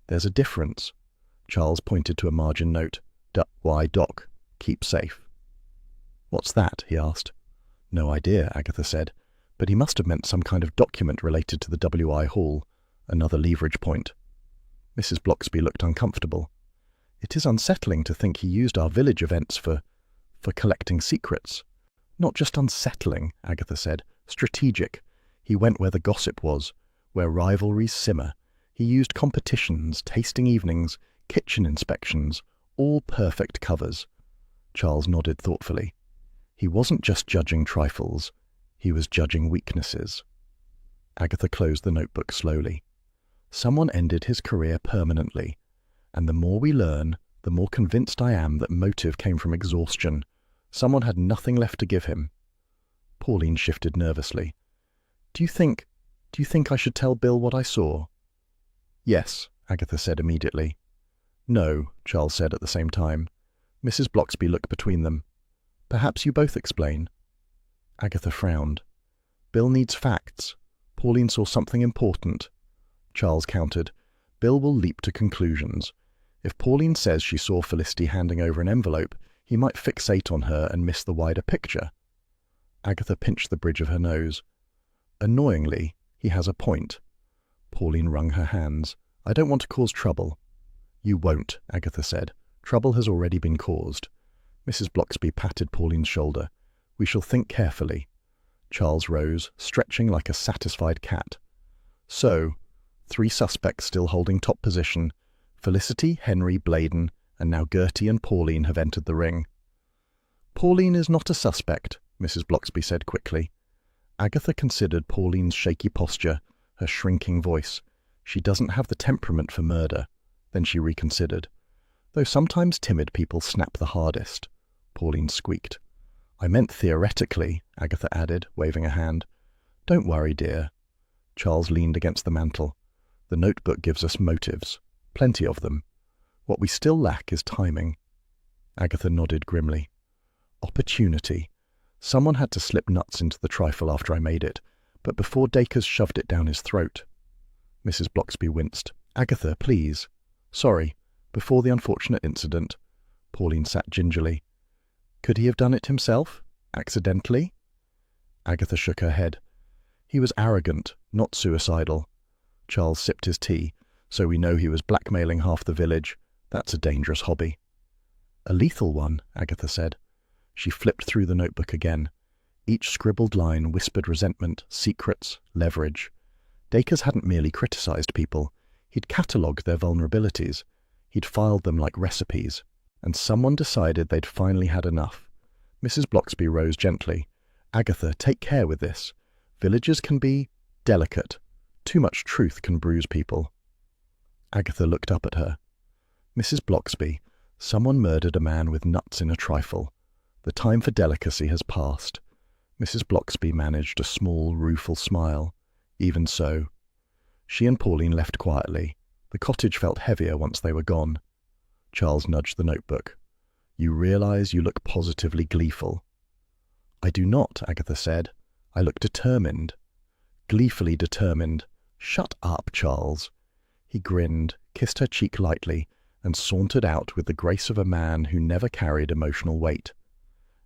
"There's a difference." Charles pointed to a margin note. "Why, Doc, keep safe." "What's that?" he asked. "No idea," Agatha said, "but he must have meant some kind of document related to the W.I. Hall, another leverage point." Mrs. Blocksby looked uncomfortable. "It is unsettling to think he used our village events for collecting secrets." "Not just unsettling," Agatha said. "Strategic. He went where the gossip was, where rivalries simmer. He used competitions, tasting evenings, kitchen inspections, all perfect covers." Charles nodded thoughtfully. "He wasn't just judging trifles. He was judging weaknesses." Agatha closed the notebook slowly. "Someone ended his career permanently, and the more we learn, the more convinced I am that motive came from exhaustion. Someone had nothing left to give him." Pauline shifted nervously. Do you think I should tell Bill what I saw?" "Yes," Agatha said immediately. "No," Charles said at the same time. Mrs. Blocksby looked between them. "Perhaps you both explain." Agatha frowned. "Bill needs facts. Pauline saw something important." Charles countered. "Bill will leap to conclusions. If Pauline says she saw Felicity handing over an envelope, he might fixate on her and miss the wider picture." Agatha pinched the bridge of her nose. "Annoyingly, he has a point." Pauline wrung her hands. "I don't want to cause trouble." "You won't," Agatha said. "Trouble has already been caused." Mrs. Blocksby patted Pauline's shoulder. "We shall think carefully." Charles rose, stretching like a satisfied cat. "So, 3 suspects still holding top position. Felicity, Henry, Bladen, and now Gertie and Pauline have entered the ring." "Pauline is not a suspect," Mrs. Blocksby said quickly. Agatha considered Pauline's shaky posture, her shrinking voice. She doesn't have the temperament for murder. Then she reconsidered. "Though sometimes timid people snap the hardest." Pauline squeaked. "I meant theoretically," Agatha added, waving a hand. "Don't worry, dear." Charles leaned against the mantel. "The notebook gives us motives. Plenty of them. What we still lack is timing." Agatha nodded grimly. "Opportunity. Someone had to slip nuts into the trifle after I made it, but before Dacres shoved it down his throat." Mrs. Blocksby winced. "Agatha, please." Sorry, before the unfortunate incident. Pauline sat gingerly. Could he have done it himself? Accidentally? Agatha shook her head. He was arrogant, not suicidal. Charles sipped his tea, so we know he was blackmailing half the village. That's a dangerous hobby. A lethal one, Agatha said. She flipped through the notebook again. Each scribbled line whispered resentment, secrets, leverage. Dacres hadn't merely criticised people. He'd catalogued their vulnerabilities. He'd filed them like recipes. And someone decided they'd finally had enough. Mrs. Blocksby rose gently. Agatha, take care with this. Villagers can be delicate. Too much truth can bruise people. Agatha looked up at her. Mrs. Blocksby, someone murdered a man with nuts in a trifle. The time for delicacy has passed. Mrs. Blocksby managed a small, rueful smile. Even so. She and Pauline left quietly. The cottage felt heavier once they were gone. Charles nudged the notebook. You realise you look positively gleeful. I do not, Agatha said. I look determined. Gleefully determined. Shut up, Charles. He grinned, kissed her cheek lightly, and sauntered out with the grace of a man who never carried emotional weight.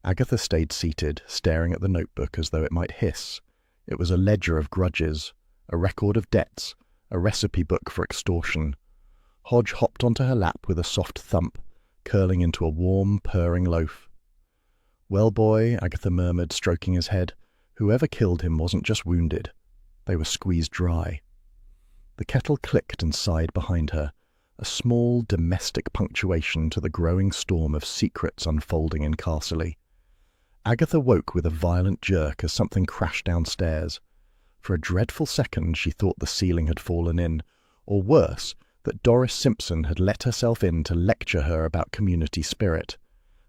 Agatha stayed seated, staring at the notebook as though it might hiss. It was a ledger of grudges, a record of debts, a recipe book for extortion. Hodge hopped onto her lap with a soft thump, curling into a warm, purring loaf. Well, boy, Agatha murmured, stroking his head, whoever killed him wasn't just wounded. They were squeezed dry. The kettle clicked and sighed behind her, a small domestic punctuation to the growing storm of secrets unfolding in Castley. Agatha woke with a violent jerk as something crashed downstairs. For a dreadful second she thought the ceiling had fallen in, or worse, that Doris Simpson had let herself in to lecture her about community spirit.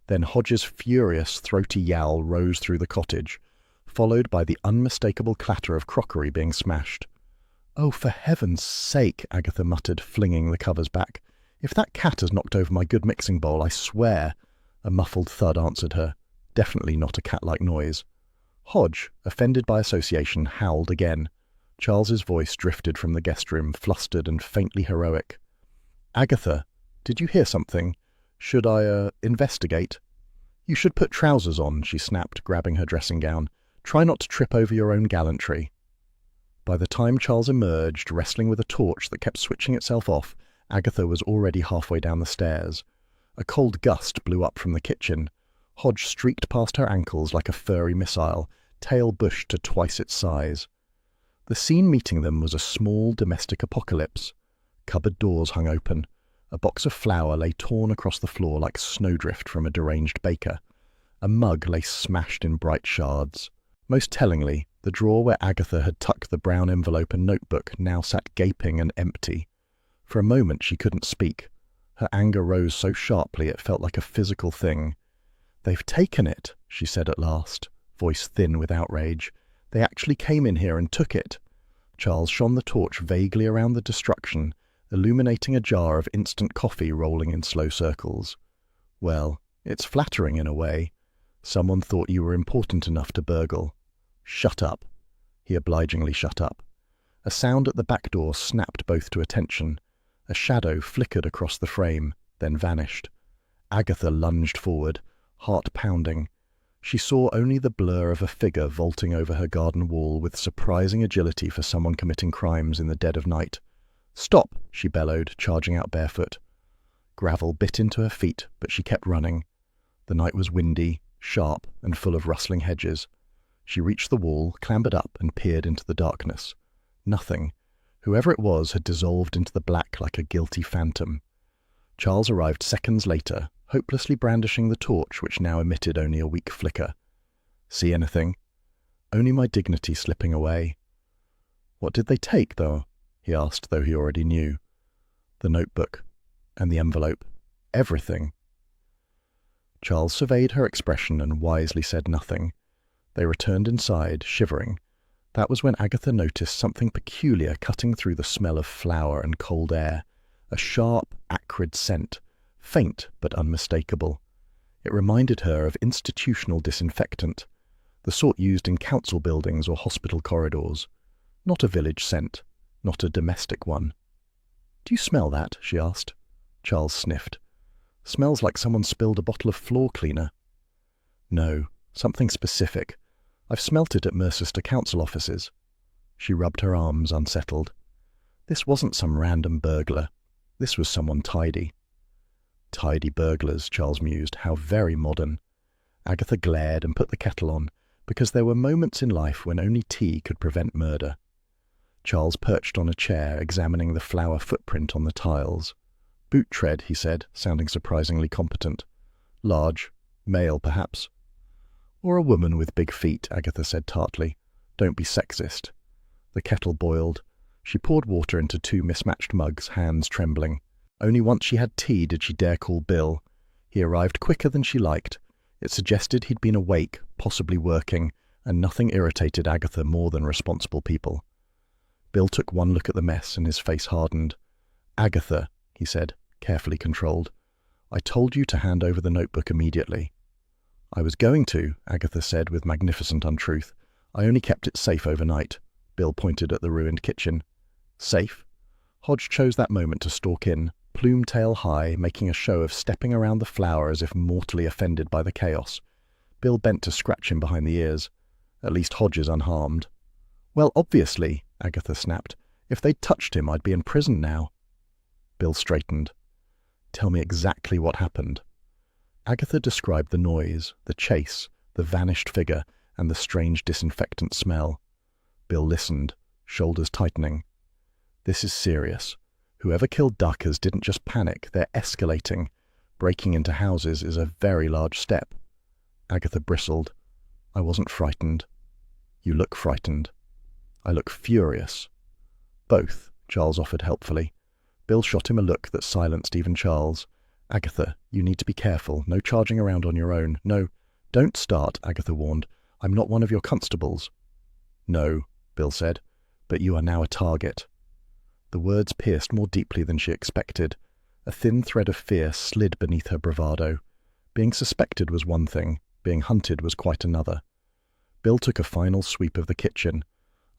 Then Hodge's furious, throaty yowl rose through the cottage, followed by the unmistakable clatter of crockery being smashed. "Oh, for heaven's sake," Agatha muttered, flinging the covers back. "If that cat has knocked over my good mixing bowl, I swear—" A muffled thud answered her. Definitely not a cat-like noise. Hodge, offended by association, howled again. Charles's voice drifted from the guest room, flustered and faintly heroic. "Agatha, did you hear something? Should I, investigate?" "You should put trousers on," she snapped, grabbing her dressing gown. "Try not to trip over your own gallantry." By the time Charles emerged, wrestling with a torch that kept switching itself off, Agatha was already halfway down the stairs. A cold gust blew up from the kitchen. Hodge streaked past her ankles like a furry missile, tail bushed to twice its size. The scene meeting them was a small domestic apocalypse. Cupboard doors hung open. A box of flour lay torn across the floor like snowdrift from a deranged baker. A mug lay smashed in bright shards. Most tellingly, the drawer where Agatha had tucked the brown envelope and notebook now sat gaping and empty. For a moment she couldn't speak. Her anger rose so sharply it felt like a physical thing. "They've taken it," she said at last, voice thin with outrage. "They actually came in here and took it." Charles shone the torch vaguely around the destruction, illuminating a jar of instant coffee rolling in slow circles. "Well, it's flattering in a way. Someone thought you were important enough to burgle." "Shut up." He obligingly shut up. A sound at the back door snapped both to attention. A shadow flickered across the frame, then vanished. Agatha lunged forward, heart pounding. She saw only the blur of a figure vaulting over her garden wall with surprising agility for someone committing crimes in the dead of night. "Stop!" she bellowed, charging out barefoot. Gravel bit into her feet, but she kept running. The night was windy, sharp, and full of rustling hedges. She reached the wall, clambered up, and peered into the darkness. Nothing. Whoever it was had dissolved into the black like a guilty phantom. Charles arrived seconds later, hopelessly brandishing the torch which now emitted only a weak flicker. "See anything?" "Only my dignity slipping away." "What did they take, though?" he asked, though he already knew. "The notebook. And the envelope. Everything." Charles surveyed her expression and wisely said nothing. They returned inside, shivering. That was when Agatha noticed something peculiar cutting through the smell of flour and cold air. A sharp, acrid scent, faint but unmistakable. It reminded her of institutional disinfectant, the sort used in council buildings or hospital corridors. Not a village scent, not a domestic one. "Do you smell that?" she asked. Charles sniffed. Smells like someone spilled a bottle of floor cleaner. No, something specific. I've smelt it at Mercester Council offices. She rubbed her arms, unsettled. This wasn't some random burglar. This was someone tidy. Tidy burglars, Charles mused. How very modern. Agatha glared and put the kettle on, because there were moments in life when only tea could prevent murder. Charles perched on a chair, examining the flower footprint on the tiles. Boot tread, he said, sounding surprisingly competent. Large. Male, perhaps. Or a woman with big feet, Agatha said tartly. Don't be sexist. The kettle boiled. She poured water into 2 mismatched mugs, hands trembling. Only once she had tea did she dare call Bill. He arrived quicker than she liked. It suggested he'd been awake, possibly working, and nothing irritated Agatha more than responsible people. Bill took one look at the mess and his face hardened. Agatha, he said, carefully controlled, I told you to hand over the notebook immediately. I was going to, Agatha said with magnificent untruth. I only kept it safe overnight. Bill pointed at the ruined kitchen. Safe? Hodge chose that moment to stalk in, plume tail high, making a show of stepping around the flower as if mortally offended by the chaos. Bill bent to scratch him behind the ears. At least Hodge is unharmed. Well, obviously, Agatha snapped. If they'd touched him, I'd be in prison now. Bill straightened. Tell me exactly what happened. Agatha described the noise, the chase, the vanished figure, and the strange disinfectant smell. Bill listened, shoulders tightening. This is serious. Whoever killed Duckers didn't just panic, they're escalating. Breaking into houses is a very large step. Agatha bristled. I wasn't frightened. You look frightened. I look furious. Both, Charles offered helpfully. Bill shot him a look that silenced even Charles. Agatha, you need to be careful. No charging around on your own. No, don't start, Agatha warned. I'm not one of your constables. No, Bill said, but you are now a target. The words pierced more deeply than she expected. A thin thread of fear slid beneath her bravado. Being suspected was one thing. Being hunted was quite another. Bill took a final sweep of the kitchen.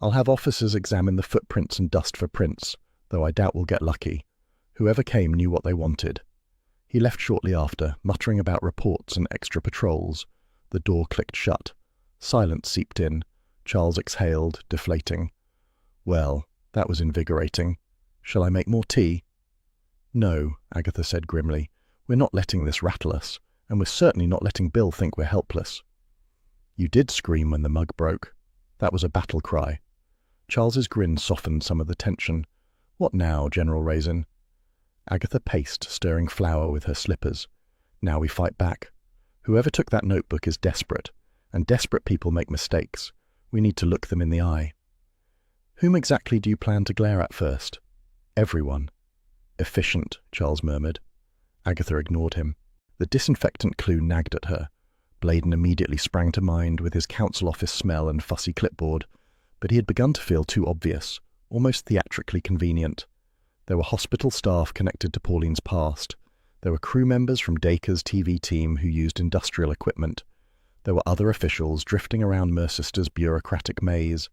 I'll have officers examine the footprints and dust for prints, though I doubt we'll get lucky. Whoever came knew what they wanted. He left shortly after, muttering about reports and extra patrols. The door clicked shut. Silence seeped in. Charles exhaled, deflating. Well, that was invigorating. Shall I make more tea? No, Agatha said grimly. We're not letting this rattle us, and we're certainly not letting Bill think we're helpless. You did scream when the mug broke. That was a battle cry. Charles's grin softened some of the tension. What now, General Raisin? Agatha paced, stirring flour with her slippers. Now we fight back. Whoever took that notebook is desperate, and desperate people make mistakes. We need to look them in the eye. Whom exactly do you plan to glare at first? Everyone. Efficient, Charles murmured. Agatha ignored him. The disinfectant clue nagged at her. Bladen immediately sprang to mind with his council office smell and fussy clipboard, but he had begun to feel too obvious, almost theatrically convenient. There were hospital staff connected to Pauline's past. There were crew members from Dacre's TV team who used industrial equipment. There were other officials drifting around Mercester's bureaucratic maze.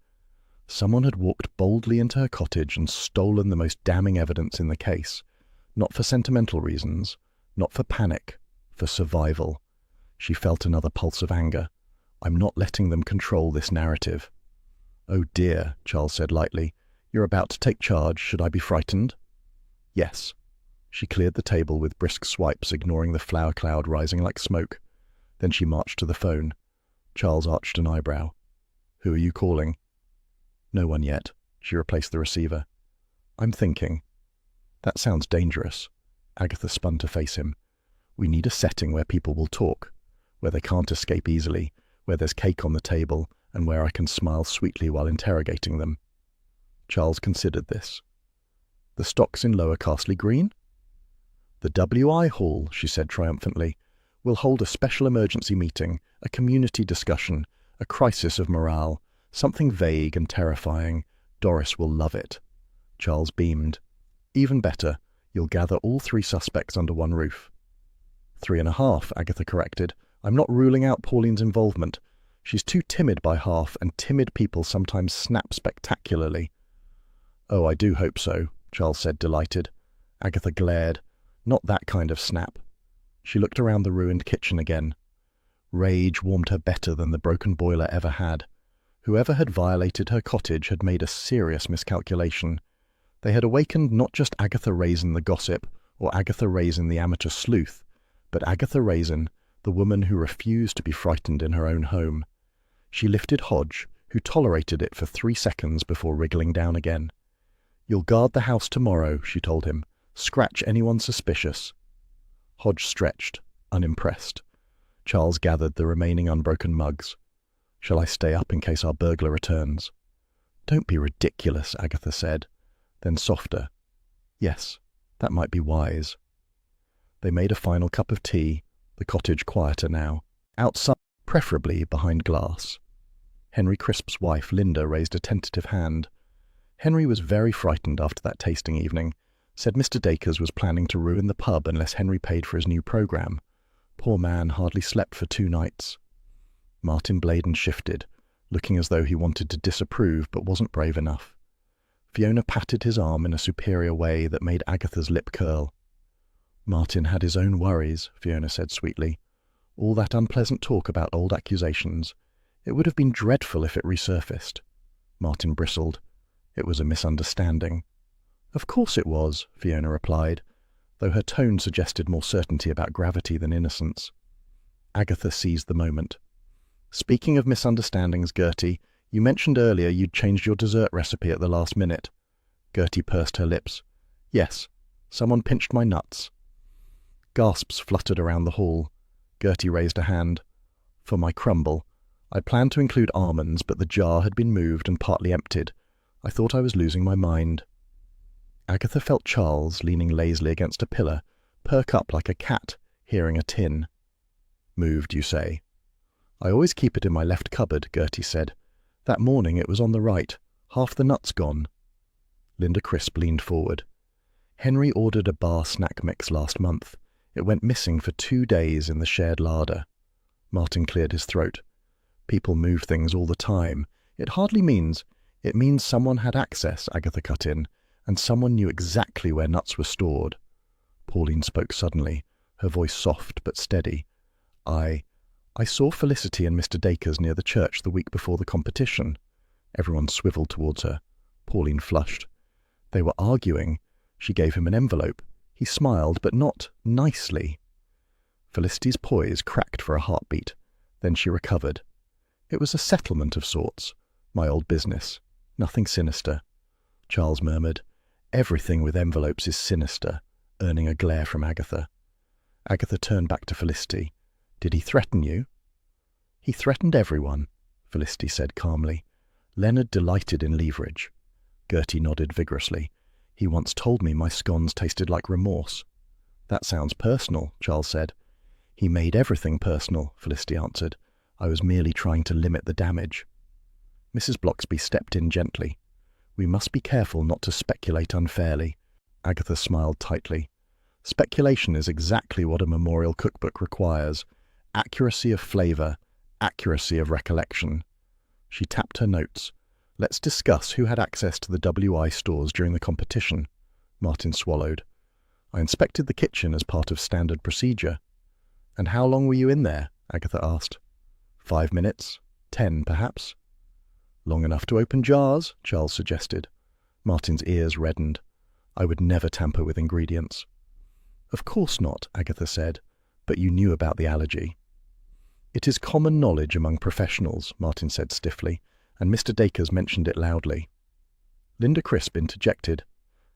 Someone had walked boldly into her cottage and stolen the most damning evidence in the case. Not for sentimental reasons, not for panic, for survival. She felt another pulse of anger. I'm not letting them control this narrative. Oh dear, Charles said lightly. You're about to take charge. Should I be frightened? Yes. She cleared the table with brisk swipes, ignoring the flour cloud rising like smoke. Then she marched to the phone. Charles arched an eyebrow. Who are you calling? No one yet. She replaced the receiver. I'm thinking. That sounds dangerous. Agatha spun to face him. We need a setting where people will talk, where they can't escape easily, where there's cake on the table, and where I can smile sweetly while interrogating them. Charles considered this. The stocks in Lower Castley Green? The W.I. Hall, she said triumphantly, will hold a special emergency meeting, a community discussion, a crisis of morale, something vague and terrifying. Doris will love it. Charles beamed. Even better, you'll gather all 3 suspects under one roof. 3.5, Agatha corrected. I'm not ruling out Pauline's involvement. She's too timid by half, and timid people sometimes snap spectacularly. Oh, I do hope so, Charles said, delighted. Agatha glared. Not that kind of snap. She looked around the ruined kitchen again. Rage warmed her better than the broken boiler ever had. Whoever had violated her cottage had made a serious miscalculation. They had awakened not just Agatha Raisin the gossip, or Agatha Raisin the amateur sleuth, but Agatha Raisin, the woman who refused to be frightened in her own home. She lifted Hodge, who tolerated it for 3 seconds before wriggling down again. "You'll guard the house tomorrow," she told him. "Scratch anyone suspicious." Hodge stretched, unimpressed. Charles gathered the remaining unbroken mugs. "Shall I stay up in case our burglar returns?" "Don't be ridiculous," Agatha said. Then softer. "Yes, that might be wise." They made a final cup of tea, the cottage quieter now. Outside, preferably behind glass. Henry Crisp's wife, Linda, raised a tentative hand. Henry was very frightened after that tasting evening, said Mr. Dacres was planning to ruin the pub unless Henry paid for his new programme. Poor man hardly slept for 2 nights. Martin Bladen shifted, looking as though he wanted to disapprove but wasn't brave enough. Fiona patted his arm in a superior way that made Agatha's lip curl. "Martin had his own worries," Fiona said sweetly. "All that unpleasant talk about old accusations. It would have been dreadful if it resurfaced." Martin bristled. "It was a misunderstanding." "Of course it was," Fiona replied, though her tone suggested more certainty about gravity than innocence. Agatha seized the moment. "Speaking of misunderstandings, Gertie, you mentioned earlier you'd changed your dessert recipe at the last minute." Gertie pursed her lips. "Yes, someone pinched my nuts." Gasps fluttered around the hall. Gertie raised a hand. "For my crumble. I planned to include almonds, but the jar had been moved and partly emptied. I thought I was losing my mind." Agatha felt Charles, leaning lazily against a pillar, perk up like a cat, hearing a tin. "Moved, you say?" "I always keep it in my left cupboard," Gertie said. "That morning it was on the right. Half the nuts gone." Linda Crisp leaned forward. "Henry ordered a bar snack mix last month. It went missing for 2 days in the shared larder." Martin cleared his throat. "People move things all the time. It hardly means—" "It means someone had access," Agatha cut in, "and someone knew exactly where nuts were stored." Pauline spoke suddenly, her voice soft but steady. I saw Felicity and Mr. Dacres near the church the week before the competition." Everyone swiveled towards her. Pauline flushed. "They were arguing. She gave him an envelope. He smiled, but not nicely." Felicity's poise cracked for a heartbeat. Then she recovered. "It was a settlement of sorts. My old business. Nothing sinister." Charles murmured. "Everything with envelopes is sinister," earning a glare from Agatha. Agatha turned back to Felicity. "Did he threaten you?" "He threatened everyone," Felicity said calmly. "Leonard delighted in leverage." Gertie nodded vigorously. "He once told me my scones tasted like remorse." "That sounds personal," Charles said. "He made everything personal," Felicity answered. "I was merely trying to limit the damage." Mrs. Bloxby stepped in gently. "We must be careful not to speculate unfairly." Agatha smiled tightly. "Speculation is exactly what a memorial cookbook requires. Accuracy of flavour, accuracy of recollection." She tapped her notes. "Let's discuss who had access to the WI stores during the competition." Martin swallowed. "I inspected the kitchen as part of standard procedure." "And how long were you in there?" Agatha asked. 5 minutes. 10, perhaps. "Long enough to open jars," Charles suggested. Martin's ears reddened. "I would never tamper with ingredients." "Of course not," Agatha said. "But you knew about the allergy." "It is common knowledge among professionals," Martin said stiffly, and Mr. Dacres mentioned it loudly. Linda Crisp interjected.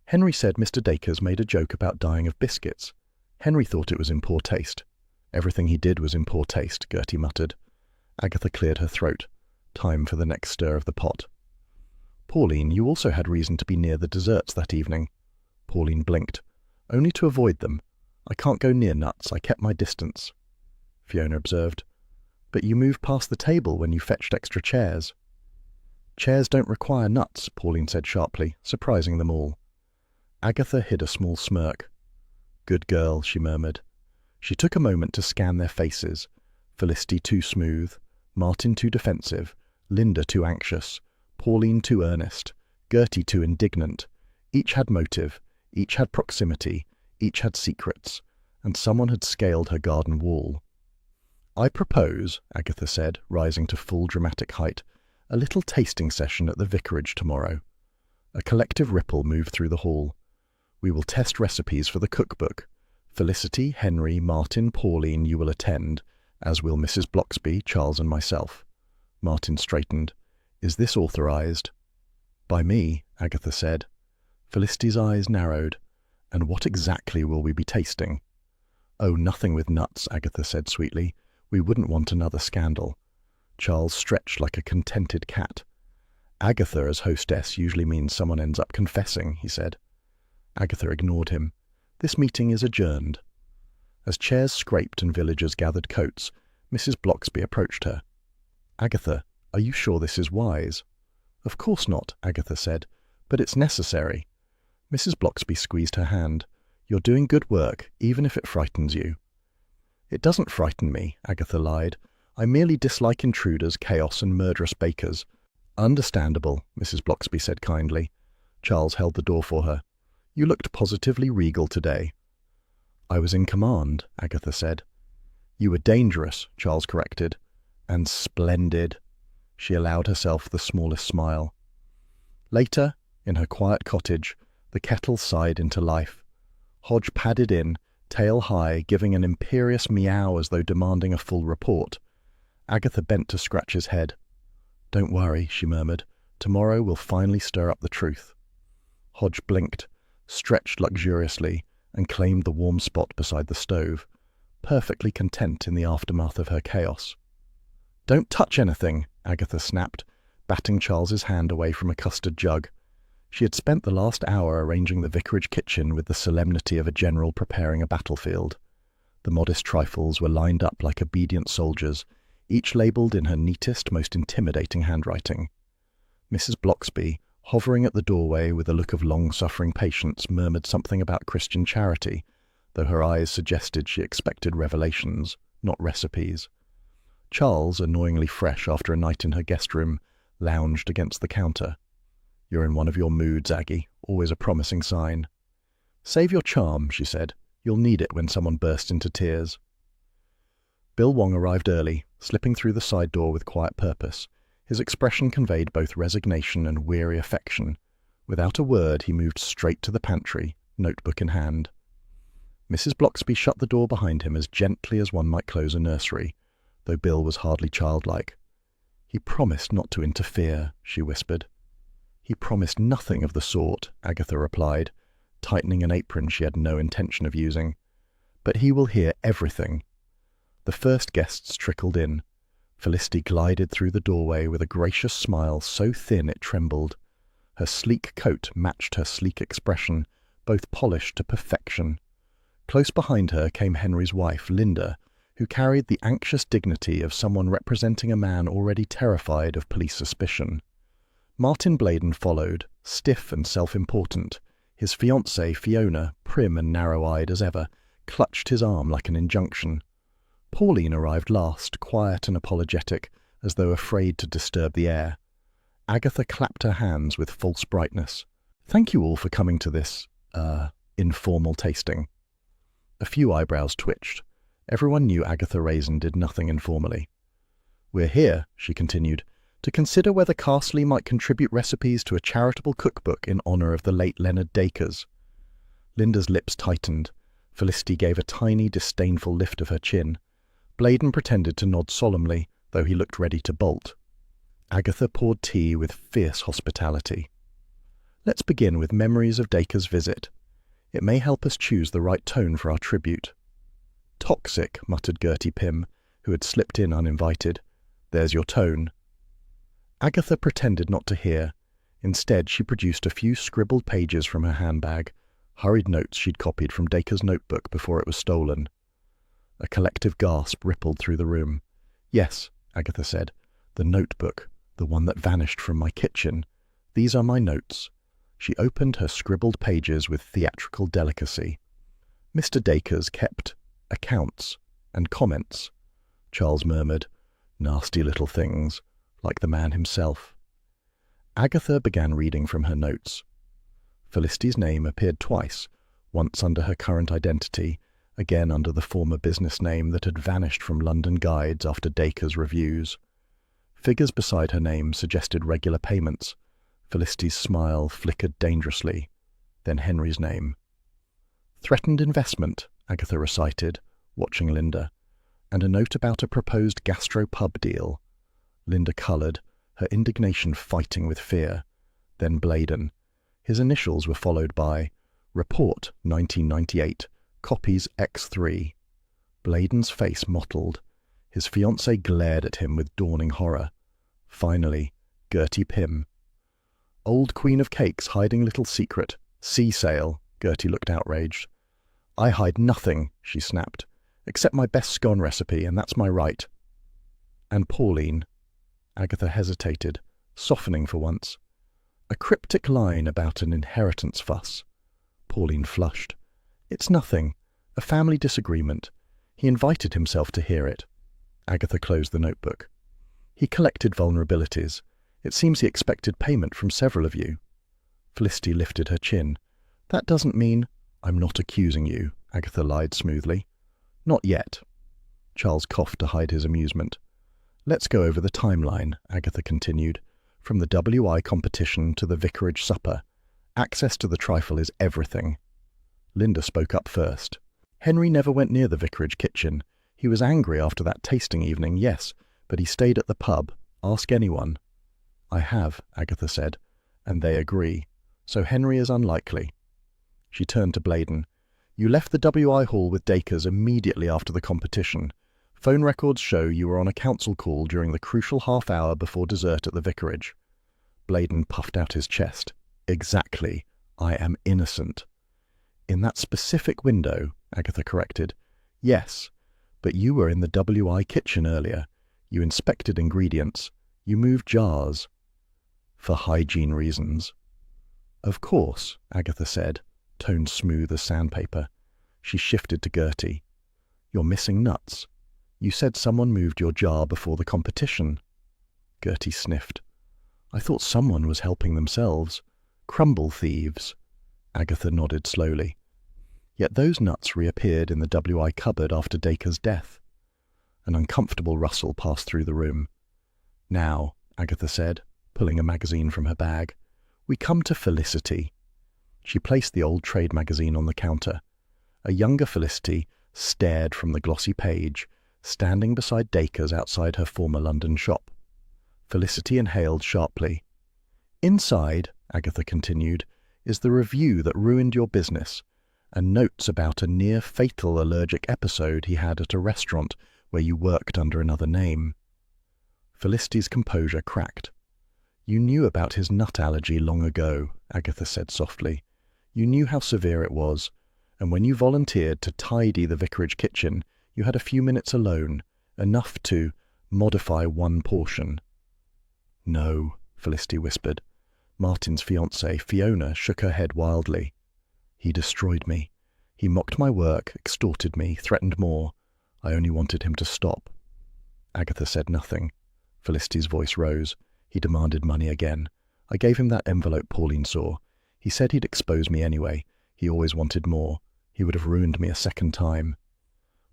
"Henry said Mr. Dacres made a joke about dying of biscuits. Henry thought it was in poor taste." "Everything he did was in poor taste," Gertie muttered. Agatha cleared her throat. Time for the next stir of the pot. "Pauline, you also had reason to be near the desserts that evening." Pauline blinked. "Only to avoid them. I can't go near nuts. I kept my distance." Fiona observed. "But you moved past the table when you fetched extra chairs." "Chairs don't require nuts," Pauline said sharply, surprising them all. Agatha hid a small smirk. "Good girl," she murmured. She took a moment to scan their faces. Felicity too smooth, Martin too defensive, Linda too anxious, Pauline too earnest, Gertie too indignant. Each had motive, each had proximity, Each had secrets, and someone had scaled her garden wall. "I propose," Agatha said, rising to full dramatic height, "a little tasting session at the vicarage tomorrow." A collective ripple moved through the hall. "We will test recipes for the cookbook. Felicity, Henry, Martin, Pauline, you will attend, as will Mrs. Blocksby, Charles, and myself." Martin straightened. "Is this authorized?" "By me," Agatha said. Felicity's eyes narrowed. "And what exactly will we be tasting?" "Oh, nothing with nuts," Agatha said sweetly. "We wouldn't want another scandal." Charles stretched like a contented cat. "Agatha as hostess usually means someone ends up confessing," he said. Agatha ignored him. "This meeting is adjourned." As chairs scraped and villagers gathered coats, Mrs. Blocksby approached her. "Agatha, are you sure this is wise?" "Of course not," Agatha said, "but it's necessary." Mrs. Blocksby squeezed her hand. "You're doing good work, even if it frightens you." "It doesn't frighten me," Agatha lied. "I merely dislike intruders, chaos, and murderous bakers." "Understandable," Mrs. Blocksby said kindly. Charles held the door for her. "You looked positively regal today." "I was in command," Agatha said. "You were dangerous," Charles corrected. "And splendid." She allowed herself the smallest smile. Later, in her quiet cottage, the kettle sighed into life. Hodge padded in, tail high, giving an imperious meow as though demanding a full report. Agatha bent to scratch his head. "Don't worry," she murmured. "Tomorrow we'll finally stir up the truth." Hodge blinked, stretched luxuriously, and claimed the warm spot beside the stove, perfectly content in the aftermath of her chaos. "Don't touch anything," Agatha snapped, batting Charles's hand away from a custard jug. She had spent the last hour arranging the vicarage kitchen with the solemnity of a general preparing a battlefield. The modest trifles were lined up like obedient soldiers, each labelled in her neatest, most intimidating handwriting. Mrs. Blocksby, hovering at the doorway with a look of long-suffering patience, murmured something about Christian charity, though her eyes suggested she expected revelations, not recipes. Charles, annoyingly fresh after a night in her guest room, lounged against the counter. "You're in one of your moods, Aggie, always a promising sign." "Save your charm," she said. "You'll need it when someone bursts into tears." Bill Wong arrived early, slipping through the side door with quiet purpose. His expression conveyed both resignation and weary affection. Without a word, he moved straight to the pantry, notebook in hand. Mrs. Blocksby shut the door behind him as gently as one might close a nursery, though Bill was hardly childlike. "He promised not to interfere," she whispered. "He promised nothing of the sort," Agatha replied, tightening an apron she had no intention of using. "But he will hear everything." The first guests trickled in. Felicity glided through the doorway with a gracious smile so thin it trembled. Her sleek coat matched her sleek expression, both polished to perfection. Close behind her came Henry's wife, Linda, who carried the anxious dignity of someone representing a man already terrified of police suspicion. Martin Bladen followed, stiff and self-important. His fiancée, Fiona, prim and narrow-eyed as ever, clutched his arm like an injunction. Pauline arrived last, quiet and apologetic, as though afraid to disturb the air. Agatha clapped her hands with false brightness. "Thank you all for coming to this, informal tasting." A few eyebrows twitched. Everyone knew Agatha Raisin did nothing informally. "We're here," she continued, "to consider whether Carsley might contribute recipes to a charitable cookbook in honour of the late Leonard Dacres." Linda's lips tightened. Felicity gave a tiny, disdainful lift of her chin. Bladen pretended to nod solemnly, though he looked ready to bolt. Agatha poured tea with fierce hospitality. "Let's begin with memories of Dacre's visit. It may help us choose the right tone for our tribute." "Toxic," muttered Gertie Pym, who had slipped in uninvited. "There's your tone." Agatha pretended not to hear. Instead, she produced a few scribbled pages from her handbag, hurried notes she'd copied from Dacre's notebook before it was stolen. A collective gasp rippled through the room. "Yes," Agatha said, "the notebook, the one that vanished from my kitchen. These are my notes." She opened her scribbled pages with theatrical delicacy. "Mr. Dacres kept accounts and comments," Charles murmured. "Nasty little things, like the man himself." Agatha began reading from her notes. Felicity's name appeared twice, once under her current identity, again under the former business name that had vanished from London guides after Dacre's reviews. Figures beside her name suggested regular payments. Felicity's smile flickered dangerously. Then Henry's name. "Threatened investment," Agatha recited, watching Linda, "and a note about a proposed gastro-pub deal." Linda coloured, her indignation fighting with fear. Then Bladen. His initials were followed by Report 1998, copies X3. Bladen's face mottled. His fiancée glared at him with dawning horror. Finally, Gertie Pym. "Old Queen of Cakes hiding little secret. Sea sale." Gertie looked outraged. "I hide nothing," she snapped, "except my best scone recipe, and that's my right." "And Pauline." Agatha hesitated, softening for once. "A cryptic line about an inheritance fuss." Pauline flushed. "It's nothing. A family disagreement. He invited himself to hear it." Agatha closed the notebook. "He collected vulnerabilities. It seems he expected payment from several of you." Felicity lifted her chin. "That doesn't mean—" "I'm not accusing you," Agatha lied smoothly. "Not yet." Charles coughed to hide his amusement. "Let's go over the timeline," Agatha continued. "From the WI competition to the vicarage supper. Access to the trifle is everything." Linda spoke up first. "Henry never went near the vicarage kitchen. He was angry after that tasting evening, yes, but he stayed at the pub. Ask anyone." "I have," Agatha said, "and they agree. So Henry is unlikely." She turned to Bladen. "You left the WI hall with Dacres immediately after the competition. Phone records show you were on a council call during the crucial half hour before dessert at the vicarage." Bladen puffed out his chest. "Exactly. I am innocent." "In that specific window," Agatha corrected. "Yes, but you were in the WI kitchen earlier. You inspected ingredients. You moved jars." "For hygiene reasons." "Of course," Agatha said, tone smooth as sandpaper. She shifted to Gertie. "You're missing nuts. You said someone moved your jar before the competition." Gertie sniffed. "I thought someone was helping themselves. Crumble thieves." Agatha nodded slowly. "Yet those nuts reappeared in the WI cupboard after Dacre's death." An uncomfortable rustle passed through the room. "Now," Agatha said, pulling a magazine from her bag, "we come to Felicity." She placed the old trade magazine on the counter. A younger Felicity stared from the glossy page, standing beside Dacres outside her former London shop. Felicity inhaled sharply. "Inside," Agatha continued, "is the review that ruined your business, and notes about a near-fatal allergic episode he had at a restaurant where you worked under another name." Felicity's composure cracked. "You knew about his nut allergy long ago," Agatha said softly. "You knew how severe it was, and when you volunteered to tidy the vicarage kitchen, you had a few minutes alone, enough to modify one portion." "No," Felicity whispered. Martin's fiancée, Fiona, shook her head wildly. "He destroyed me. He mocked my work, extorted me, threatened more. I only wanted him to stop." Agatha said nothing. Felicity's voice rose. "He demanded money again. I gave him that envelope Pauline saw. He said he'd expose me anyway. He always wanted more. He would have ruined me a second time."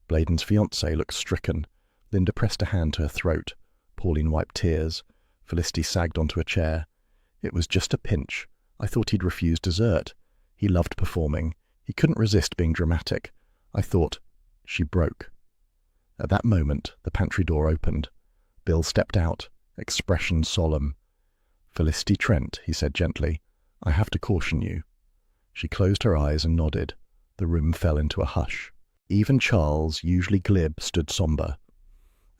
Bladen's fiancée looked stricken. Linda pressed a hand to her throat. Pauline wiped tears. Felicity sagged onto a chair. "It was just a pinch. I thought he'd refuse dessert. He loved performing. He couldn't resist being dramatic. I thought—" She broke. At that moment, the pantry door opened. Bill stepped out, expression solemn. "Felicity Trent," he said gently, "I have to caution you." She closed her eyes and nodded. The room fell into a hush. Even Charles, usually glib, stood sombre.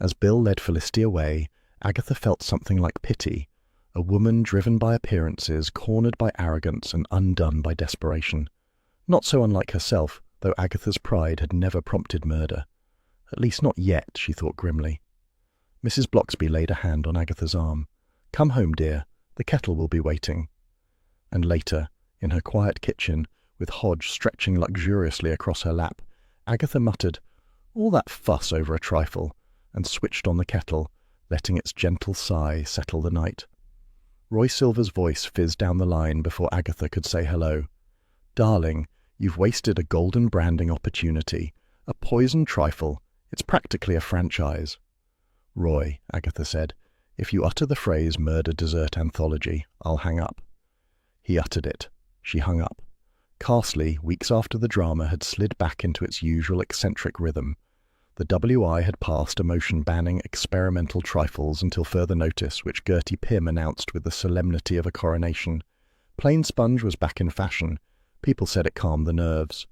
As Bill led Felicity away, Agatha felt something like pity, a woman driven by appearances, cornered by arrogance, and undone by desperation. Not so unlike herself, though Agatha's pride had never prompted murder. At least not yet, she thought grimly. Mrs. Bloxby laid a hand on Agatha's arm. "Come home, dear. The kettle will be waiting." And later, in her quiet kitchen, with Hodge stretching luxuriously across her lap, Agatha muttered, "All that fuss over a trifle," and switched on the kettle, letting its gentle sigh settle the night. Roy Silver's voice fizzed down the line before Agatha could say hello. "Darling, You've wasted a golden branding opportunity. A poisoned trifle. It's practically a franchise. Roy, Agatha said, if you utter the phrase murder dessert anthology, I'll hang up. He uttered it. She hung up. Carsley, weeks after the drama, had slid back into its usual eccentric rhythm. The WI had passed a motion banning experimental trifles until further notice, which Gertie Pym announced with the solemnity of a coronation. Plain sponge was back in fashion. People said it calmed the nerves.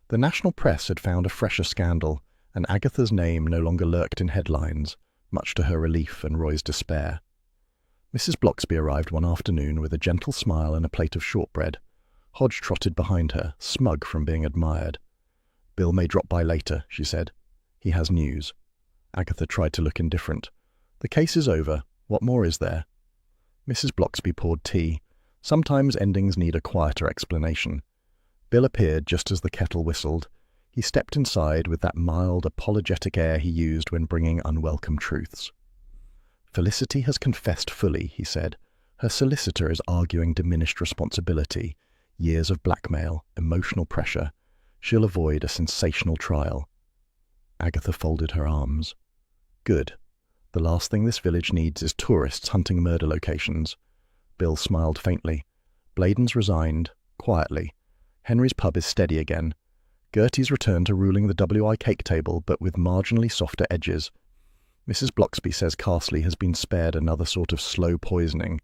The national press had found a fresher scandal, and Agatha's name no longer lurked in headlines, much to her relief and Roy's despair. Mrs. Blocksby arrived one afternoon with a gentle smile and a plate of shortbread. Hodge trotted behind her, smug from being admired. "Bill may drop by later," she said. "He has news." Agatha tried to look indifferent. "The case is over. What more is there?" Mrs. Blocksby poured tea. Sometimes endings need a quieter explanation. Bill appeared just as the kettle whistled. He stepped inside with that mild, apologetic air he used when bringing unwelcome truths. "Felicity has confessed fully," he said. "Her solicitor is arguing diminished responsibility, years of blackmail, emotional pressure. She'll avoid a sensational trial." Agatha folded her arms. "Good. The last thing this village needs is tourists hunting murder locations." Bill smiled faintly. "Bladen's resigned, quietly. Henry's pub is steady again. Gertie's returned to ruling the WI cake table, but with marginally softer edges. Mrs. Blocksby says Carsley has been spared another sort of slow poisoning."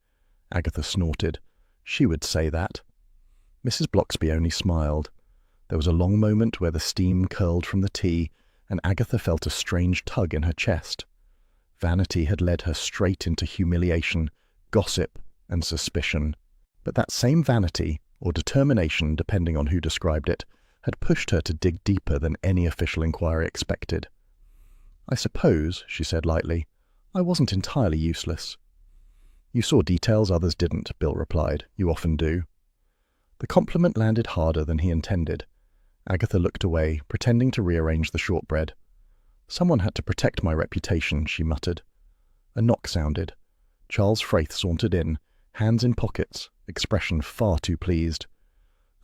Agatha snorted. "She would say that." Mrs. Blocksby only smiled. There was a long moment where the steam curled from the tea, and Agatha felt a strange tug in her chest. Vanity had led her straight into humiliation, gossip, and suspicion. But that same vanity, or determination, depending on who described it, had pushed her to dig deeper than any official inquiry expected. "I suppose," she said lightly, "I wasn't entirely useless." "You saw details others didn't," Bill replied. "You often do." The compliment landed harder than he intended. Agatha looked away, pretending to rearrange the shortbread. "Someone had to protect my reputation," she muttered. A knock sounded. Charles Fraith sauntered in, hands in pockets, expression far too pleased.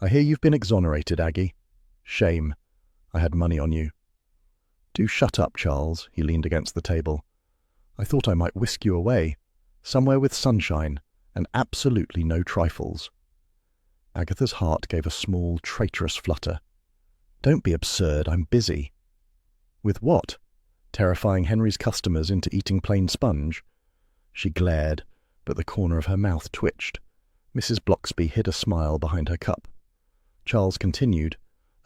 "I hear you've been exonerated, Aggie." "Shame. I had money on you." "Do shut up, Charles." He leaned against the table. "I thought I might whisk you away, somewhere with sunshine, and absolutely no trifles." Agatha's heart gave a small, traitorous flutter. "Don't be absurd, I'm busy." "With what? Terrifying Henry's customers into eating plain sponge?" She glared, but the corner of her mouth twitched. Mrs. Blocksby hid a smile behind her cup. Charles continued,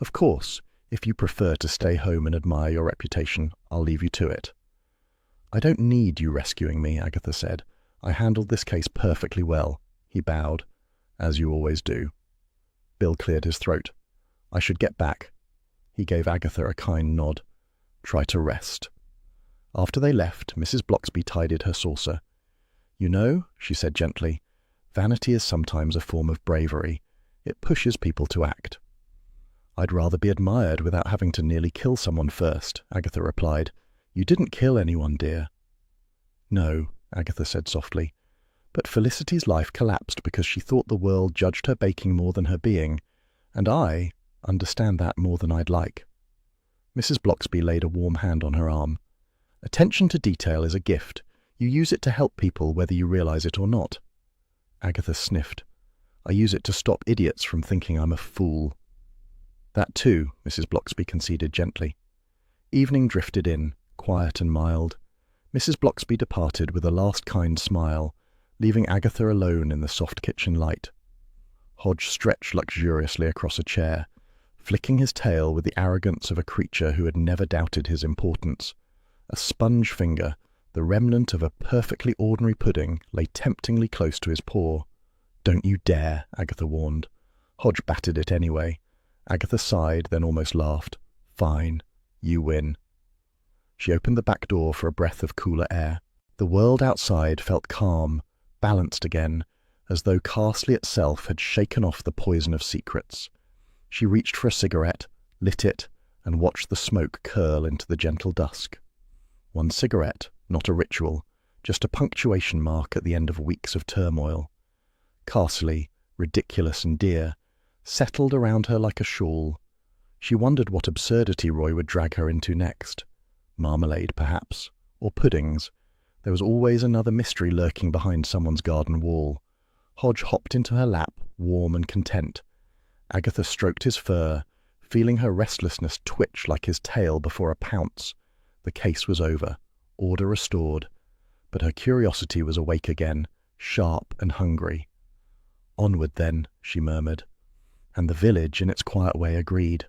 "Of course, if you prefer to stay home and admire your reputation, I'll leave you to it." "I don't need you rescuing me," Agatha said. "I handled this case perfectly well." He bowed. "As you always do." Bill cleared his throat. "I should get back." He gave Agatha a kind nod. "Try to rest." After they left, Mrs. Blocksby tidied her saucer. "You know," she said gently, "vanity is sometimes a form of bravery. It pushes people to act." "I'd rather be admired without having to nearly kill someone first," Agatha replied. "You didn't kill anyone, dear." "No," Agatha said softly. "But Felicity's life collapsed because she thought the world judged her baking more than her being, and I understand that more than I'd like." Mrs. Blocksby laid a warm hand on her arm. "Attention to detail is a gift. You use it to help people whether you realize it or not." Agatha sniffed. "I use it to stop idiots from thinking I'm a fool." "That too," Mrs. Blocksby conceded gently. Evening drifted in, quiet and mild. Mrs. Blocksby departed with a last kind smile, leaving Agatha alone in the soft kitchen light. Hodge stretched luxuriously across a chair, flicking his tail with the arrogance of a creature who had never doubted his importance. A sponge finger, the remnant of a perfectly ordinary pudding, lay temptingly close to his paw. "Don't you dare," Agatha warned. Hodge batted it anyway. Agatha sighed, then almost laughed. "Fine. You win." She opened the back door for a breath of cooler air. The world outside felt calm, balanced again, as though Carsley itself had shaken off the poison of secrets. She reached for a cigarette, lit it, and watched the smoke curl into the gentle dusk. One cigarette, not a ritual, just a punctuation mark at the end of weeks of turmoil. Carsley, ridiculous and dear, settled around her like a shawl. She wondered what absurdity Roy would drag her into next. Marmalade, perhaps, or puddings. There was always another mystery lurking behind someone's garden wall. Hodge hopped into her lap, warm and content. Agatha stroked his fur, feeling her restlessness twitch like his tail before a pounce. The case was over, order restored, but her curiosity was awake again, sharp and hungry. "Onward, then," she murmured, and the village, in its quiet way, agreed.